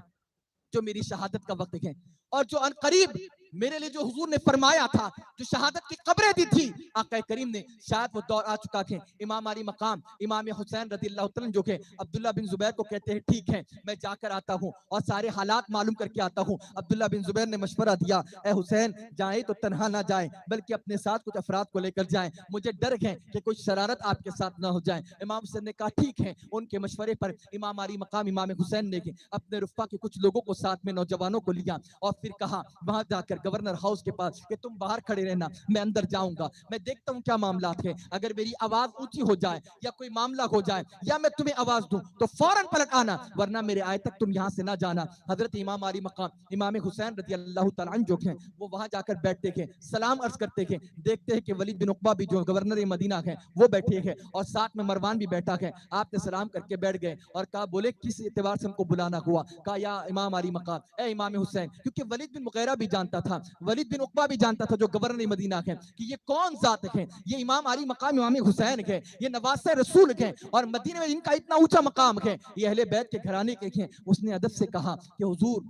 جو میری شہادت کا وقت ہے, اور جو ان قریب میرے لیے جو حضور نے فرمایا تھا, جو شہادت کی قبریں دی تھی آقا کریم نے, شاید وہ دور آ چکا ہے. امام علی مقام امام حسین رضی اللہ عنہ جو کہ عبداللہ بن زبیر کو کہتے ہیں ٹھیک ہے میں جا کر آتا ہوں اور سارے حالات معلوم کر کے آتا ہوں. عبداللہ بن زبیر نے مشورہ دیا اے حسین جائیں تو تنہا نہ جائیں بلکہ اپنے ساتھ کچھ افراد کو لے کر جائیں, مجھے ڈر ہے کہ کچھ شرارت آپ کے ساتھ نہ ہو جائے. امام حسین نے کہا ٹھیک ہے. ان کے مشورے پر امام علی مقام امام حسین نے اپنے رفقا کے کچھ لوگوں کو ساتھ میں نوجوانوں کو لیا اور پھر کہا وہاں جا کر گورنر ہاؤس کے پاس کہ تم باہر کھڑے رہنا، میں اندر جاؤں گا، میں دیکھتا ہوں کیا معاملات ہیں، اگر میری آواز اونچی ہو جائے یا کوئی معاملہ ہو جائے یا میں تمہیں آواز دوں تو فوراً پلٹ آنا، ورنہ میرے آئے تک تم یہاں سے نہ جانا۔ حضرت امام علی مقام امام حسین رضی اللہ تعالیٰ عنہ جو ہیں وہ وہاں جا کر بیٹھتے ہیں، سلام عرض کرتے ہیں، دیکھتے ہیں کہ ولید بن عقبہ بھی جو گورنر مدینہ ہیں وہ بیٹھے ہیں اور ساتھ میں مروان بھی بیٹھا ہے۔ آپ نے سلام کر کے بیٹھ گئے اور کہا بولے کس اعتبار سے ہم کو بلانا ہوا؟ کہا یا امام علی مقام، اے امام حسین، کیونکہ ولید بن مغیرہ بھی جانتا تھا، ولید بن عقبہ بھی جانتا تھا جو گورنر مدینہ ہیں کہ یہ کون ذات ہیں، یہ امام علی مقام امام حسین ہے، یہ نواسہ رسول ہیں اور مدینہ میں ان کا اتنا اونچا مقام ہے، یہ اہل بیت کے گھرانے کے ہیں۔ اس نے ادب سے کہا کہ حضور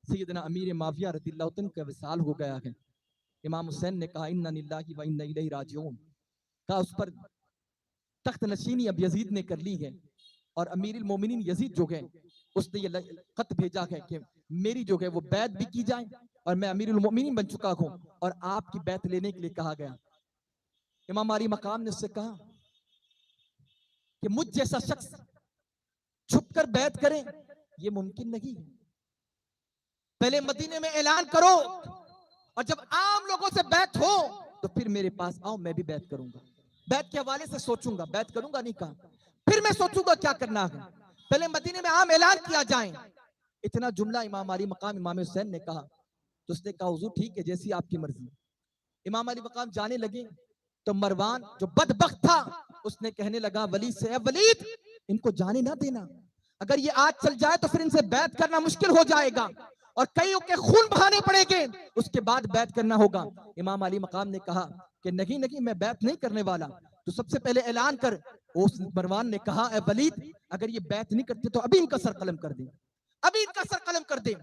سیدنا امیر معاویہ رضی اللہ عنہ کا وصال ہو گیا ہے۔ امام حسین نے کہا انا للہ و انا الیہ راجعون، کہا اس پر تخت نشینی اب یزید نے کر لی ہے اور امیر المومنین یزید جو ہے اس نے یہ خط بھیجا ہے کہ میری جو ہے وہ بیعت بھی کی جائے اور میں امیر المومنین بن چکا ہوں اور آپ کی بیعت لینے کے لیے کہا گیا۔ امام علی مقام نے اس سے کہا کہ مجھ جیسا شخص چھپ کر بیعت کرے یہ ممکن نہیں ہے، پہلے مدینے میں اعلان کرو اور جب عام لوگوں سے بیعت ہو تو پھر میرے پاس آؤ، میں بھی بیعت کروں گا، بیعت کے حوالے سے سوچوں گا، بیعت کروں گا نہیں کہا، پھر میں سوچوں گا کیا کرنا ہے، پہلے مدینے میں عام اعلان کیا جائیں۔ اتنا جملہ امام علی مقام امام حسین نے کہا تو اس نے کہا حضور ٹھیک ہے جیسی آپ کی مرضی۔ امام علی مقام جانے لگے تو مروان جو بدبخت تھا اس نے کہنے لگا ولید سے، اے ولید ان کو جانے نہ دینا، اگر یہ آج چل جائے تو پھر ان سے بیعت کرنا مشکل ہو جائے گا اور کئیوں کے خون بہانے پڑیں گے، اس کے بعد بیعت کرنا ہوگا۔ امام علی مقام نے کہا کہ نہیں نہیں میں بیعت نہیں کرنے والا، تو سب سے پہلے اعلان کر۔ اس مروان نے کہا اے ولید اگر یہ بیعت نہیں کرتے تو ابھی ان کا سر قلم کر دیں، ابھی ان کا سر قلم کر دیں،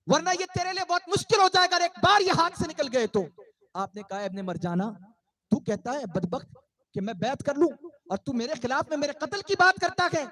ورنہ یہ تیرے لیے بہت مشکل ہو جائے گا، ایک بار یہ ہاتھ سے نکل گئے تو۔ آپ نے کہا ابن مرجانہ تو کہتا ہے بدبخت کہ میں بیعت کر لوں اور تو میرے خلاف میں میرے قتل کی بات کرتا ہے۔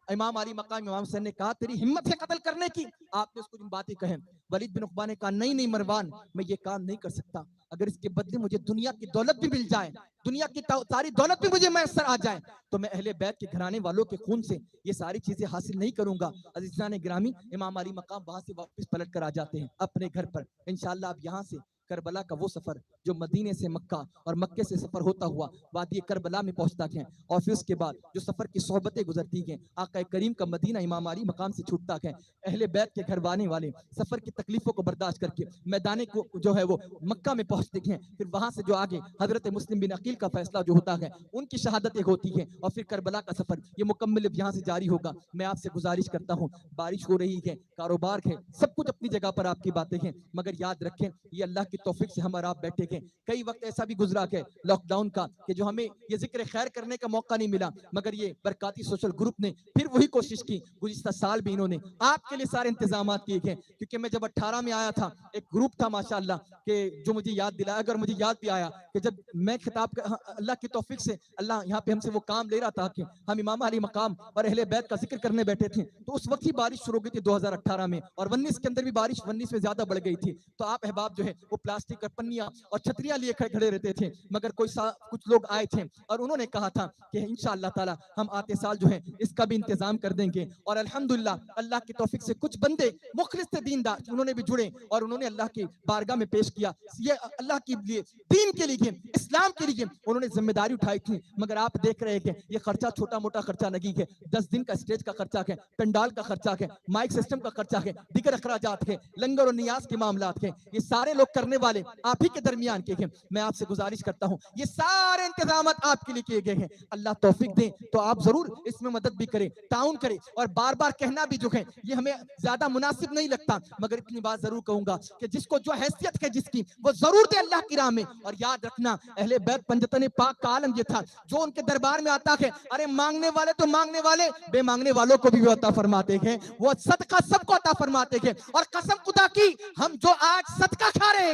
امام علی مقام امام حسین نے کہا تیری ہمت ہے قتل کرنے کی؟ آپ نے اس کو جن باتیں کہیں۔ ولید بن عقبہ نے کہا نہیں نہیں مروان میں یہ کام نہیں کر سکتا، اگر اس کے بدلے مجھے دنیا کی دولت بھی مل جائے، دنیا کی ساری دولت بھی مجھے میسر آ جائے تو میں اہل بیت کے گھرانے والوں کے خون سے یہ ساری چیزیں حاصل نہیں کروں گا۔ عزیزان گرامی امام علی مقام وہاں سے واپس پلٹ کر آ جاتے ہیں اپنے گھر پر۔ انشاءاللہ اب یہاں سے کربلا کا وہ سفر جو مدینے سے مکہ اور مکے سے سفر ہوتا ہوا وادی کربلا میں پہنچتا ہے اور پھر اس کے بعد جو سفر کی صحبتیں گزرتی ہیں، آقا کریم کا مدینہ امام علی مقام سے چھوٹتا ہے، اہل بیت کے گھر وانے والے سفر کی تکلیفوں کو برداشت کر کے میدان کو جو ہے وہ مکہ میں پہنچتے ہیں، پھر وہاں سے جو آگے حضرت مسلم بن عقیل کا فیصلہ جو ہوتا ہے ان کی شہادتیں ہوتی ہیں اور پھر کربلا کا سفر یہ مکمل اب یہاں سے جاری ہوگا۔ میں آپ سے گزارش کرتا ہوں، بارش ہو رہی ہے، کاروبار ہے، سب کچھ اپنی جگہ پر آپ کی باتیں ہیں، مگر یاد رکھیں یہ اللہ کی توفیق سے ہم اور آپ بیٹھے ہیں۔ کئی وقت ایسا بھی گزرا ہے لاک ڈاؤن کا کہ جو ہمیں یہ ذکر خیر کرنے کا موقع نہیں ملا، مگر یہ برکاتی سوشل گروپ نے پھر وہی کوشش کی، گزشتہ سال بھی انہوں نے آپ کے لیے سارے انتظامات کیے ہیں، کیونکہ میں جب 18 میں آیا تھا ایک گروپ تھا ماشاءاللہ کہ جو مجھے یاد دلایا، اگر مجھے یاد بھی آیا کہ جب میں خطاب اللہ کی توفیق سے اللہ یہاں پہ ہم سے وہ کام لے رہا تھا کہ ہم امام علی مقام اور اہل بیت کا ذکر کرنے بیٹھے تھے، تو اس وقت ہی بارش شروع ہو گئی تھی 2018 میں، اور 19 کے اندر بھی بارش 19 میں زیادہ بڑھ گئی تھی، تو آپ احباب جو ہے وہ پلاسٹک اور پنیاں اور چھتریاں لیے کھڑے رہتے تھے، مگر کچھ لوگ آئے تھے اور انہوں نے کہا تھا کہ انشاءاللہ تعالی ہم آتے سال جو ہے اس کا بھی انتظام کر دیں گے، اور الحمدللہ اللہ کی توفیق سے کچھ بندے مخلص تھے دیندار، انہوں نے بھی جڑے اور انہوں نے اللہ کی بارگاہ میں پیش کیا، یہ اللہ کے لیے دین کے لیے اسلام کے لیے انہوں نے ذمہ داری اٹھائی تھی، مگر آپ دیکھ رہے ہیں کہ یہ خرچہ چھوٹا موٹا خرچہ نہیں ہے، 10 دن کا اسٹیج کا خرچہ ہے، پنڈال کا خرچہ ہے، مائک سسٹم کا خرچہ ہے، دیگر اخراجات ہے، لنگر اور نیاز کے معاملات ہیں، یہ سارے لوگ کرنے والے آپ ہی کے درمیان کے ہیں۔ میں آپ سے گزارش کرتا ہوں یہ سارے انتظامات آپ کے لیے کیے گئے ہیں، اللہ توفیق دیں تو آپ ضرور اس میں مدد بھی کریں، تعاون کریں، اور بار بار کہنا بھی جو ہے یہ ہمیں زیادہ مناسب نہیں لگتا، مگر اتنی بات ضرور کہوں گا کہ جس کو جو حیثیت ہے جس کی وہ ضرور دے اللہ کی راہ میں، اور یاد رکھنا اہل بیت پنجتن پاک کا عالم یہ تھا جو ان کے دربار میں آتا ہے، ارے مانگنے والے تو مانگنے والے، بے مانگنے والوں کو بھی عطا فرماتے ہیں، وہ صدقہ سب کو عطا فرماتے ہیں، اور قسم خدا کی ہم جو آج صدقہ کھا رہے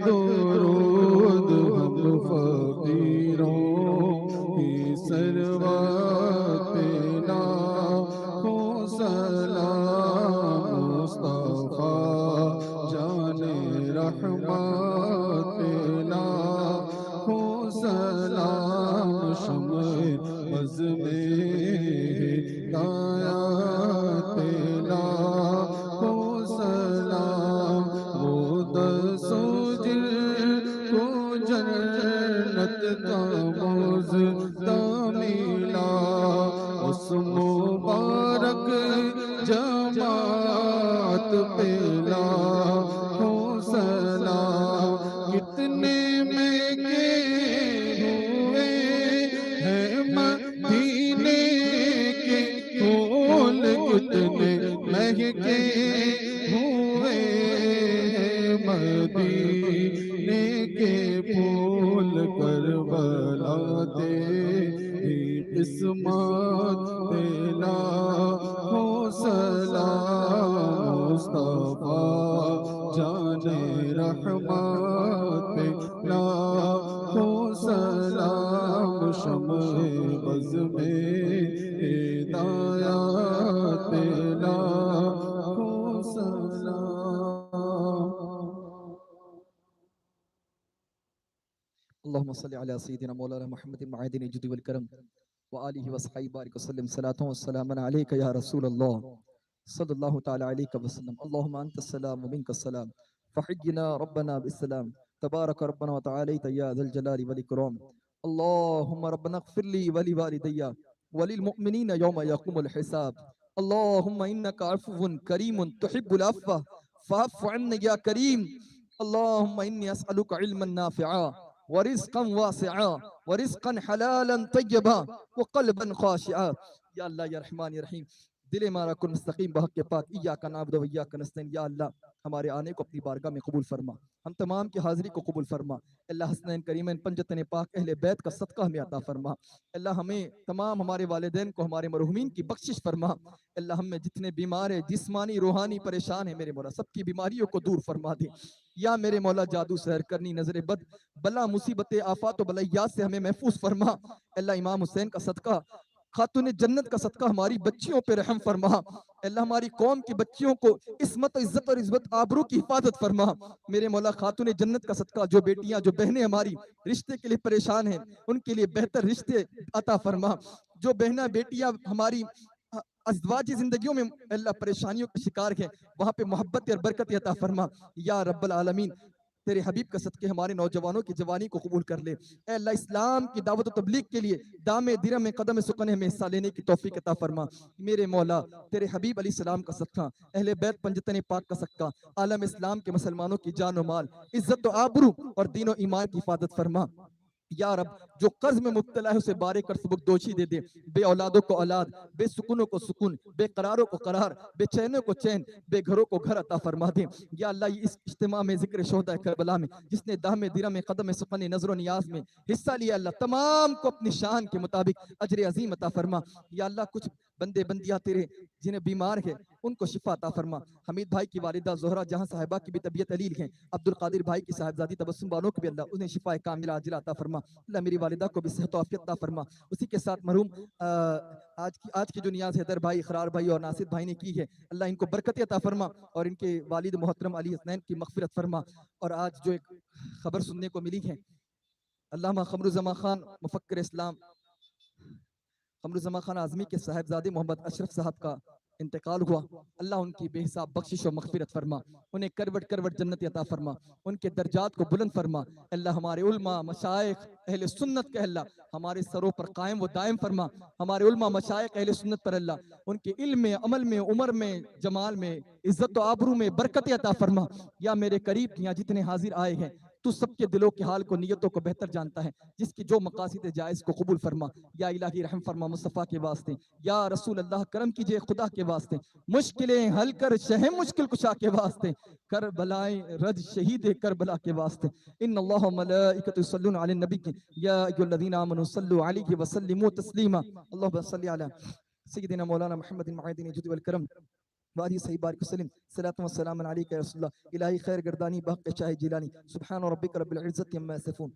درود ہم فقیروں کی ثروت لاکھوں سلام مصطفیٰ جان رحمت لاکھوں سلام شمع بز میں ہدایت لاکھوں سلام وہ دسوں جن کو جنت کا مزدہ ملا اس مبارک جماعت پہ لاکھوں سلام کتنے مہنگے ہوئے ہیں مدینے کے پھول کتنے مہنگے ہوئے ہیں مدینے کے پھول کربلا تیری قسمت پہ لاکھوں سلام مصطفیٰ جان رحمت پہ لاکھوں سلام شمع بز میں ہدایت پہ لاکھوں سلام اللهم صل على سيدنا مولانا محمد معدن الجود والكرم وآله وصحبه بارك وسلم صلاة والسلام عليك يا رسول الله صلى الله تعالى عليك وسلم اللهم أنت السلام ومنك السلام فحينا ربنا بالسلام تبارك ربنا وتعالى يا ذا الجلال والإكرام اللهم ربنا اغفر لي ولوالدي وللمؤمنين يوم يقوم الحساب اللهم إنك عفو كريم تحب العفو فاعف عنا يا كريم اللهم إني أسألك علما نافعا ورزقا واسعا ورزقا حلالا طیبا وقلبا خاشعا یا اللہ یا رحمان یا رحیم دل ہمارا کن مستقیم بحق کے پاک ایاک نعبد و ایاک نستعین یا اللہ ہمارے آنے کو اپنی بارگاہ میں قبول فرما ہم تمام کی حاضری کو قبول فرما اللہ حسنین کریمین پنجتن پاک اہل بیت کا صدقہ ہمیں عطا فرما اللہ ہمیں تمام ہمارے والدین کو ہمارے مرحومین کی بخشش فرما اللہ ہم میں جتنے بیمار ہیں جسمانی روحانی پریشان ہیں میرے مولا سب کی بیماریوں کو دور فرما دے یا میرے مولا جادو سحر کرنی نظر بد بلا مصیبت آفات و بلیات سے ہمیں محفوظ فرما اللہ امام حسین کا صدقہ خاتون جنت کا صدقہ ہماری بچیوں پہ رحم فرما اللہ ہماری قوم کی بچیوں کو عصمت عزت اور عزت آبرو کی حفاظت فرما میرے مولا خاتون جنت کا صدقہ جو بیٹیاں جو بہنیں ہماری رشتے کے لیے پریشان ہیں ان کے لیے بہتر رشتے عطا فرما جو بہنیں بیٹیاں ہماری ازدواجی زندگیوں میں اللہ پریشانیوں کے شکار ہیں وہاں پہ محبت اور برکت عطا فرما یا رب العالمین تیرے حبیب کا صدقے ہمارے نوجوانوں کی جوانی کو قبول کر لے اے اللہ اسلام کی دعوت و تبلیغ کے لیے دام درم میں قدم سکنے میں حصہ لینے کی توفیق عطا فرما میرے مولا تیرے حبیب علیہ السلام کا صدقہ اہل بیت پنجتن پاک کا صدقہ عالم اسلام کے مسلمانوں کی جان و مال عزت و آبرو اور دین و ایمان کی حفاظت فرما یا رب جو قرض میں مبتلا ہے اسے بارے کر سبک دوشی دے دے بے اولادوں کو اولاد بے سکونوں کو سکون بے قراروں کو قرار بے چینوں کو چین بے گھروں کو گھر عطا فرما دے یا اللہ اس اجتماع میں ذکر شہداء کربلا میں جس نے دام درم میں قدم سخن نظر و نیاز میں حصہ لیا اللہ تمام کو اپنی شان کے مطابق اجر عظیم عطا فرما یا اللہ کچھ بندے بندیاں تیرے جنہیں بیمار ہیں ان کو شفا عطا فرما حمید بھائی کی والدہ زہرہ جہاں صاحبہ کی بھی طبیعت علیل ہے عبد القادر بھائی کی صاحبزادی تبسم بانوں کو بھی اللہ انہیں شفا کاملہ عاجلہ عطا فرما اللہ میری والدہ کو بھی صحت و عافیت عطا فرما اسی کے ساتھ مرحوم آج کی جو نیاز حیدر بھائی اقرار بھائی اور ناصر بھائی نے کی ہے اللہ ان کو برکت عطا فرما اور ان کے والد محترم علی حسنین کی مغفرت فرما اور آج جو ایک خبر سننے کو ملی ہے علامہ قمر الزمان خان مفکر اسلام قمر الزمان خان اعظمی کے صاحبزادے محمد اشرف صاحب کا انتقال ہوا اللہ ان کی بے حساب بخشش و مغفرت فرما انہیں کروٹ کروٹ جنت عطا فرما ان کے درجات کو بلند فرما اللہ ہمارے علماء مشائخ اہل سنت کے اللہ ہمارے سروں پر قائم و دائم فرما ہمارے علماء مشائخ اہل سنت پر اللہ ان کے علم میں عمل میں عمر میں جمال میں عزت و آبرو میں برکت عطا فرما یا میرے قریب یہاں جتنے حاضر آئے ہیں تو سب کے دلوں کے حال کو نیتوں کو بہتر جانتا ہے جس کی جو مقاصد جائز کو قبول فرما یا الہی رحم فرما مصطفیٰ کے واسطے یا رسول اللہ کرم کیجئے خدا کے واسطے مشکلیں حل کر شہ مشکل کشا کے واسطے کربلائیں رج شہید کربلا کے واسطے ان اللہ ملائکۃ یصلون علی النبی یا ایھا الذین آمنوا صلوا علیہ وسلموا تسلیما اللهم صل علی سیدنا مولانا محمد معدن الجود والکرم وعلى صحیح بارک وسلم صلاۃ و سلام علیک یا رسول اللہ الہی خیر گردانی بحق شاہ جیلانی سبحان ربک رب العزت عما یصفون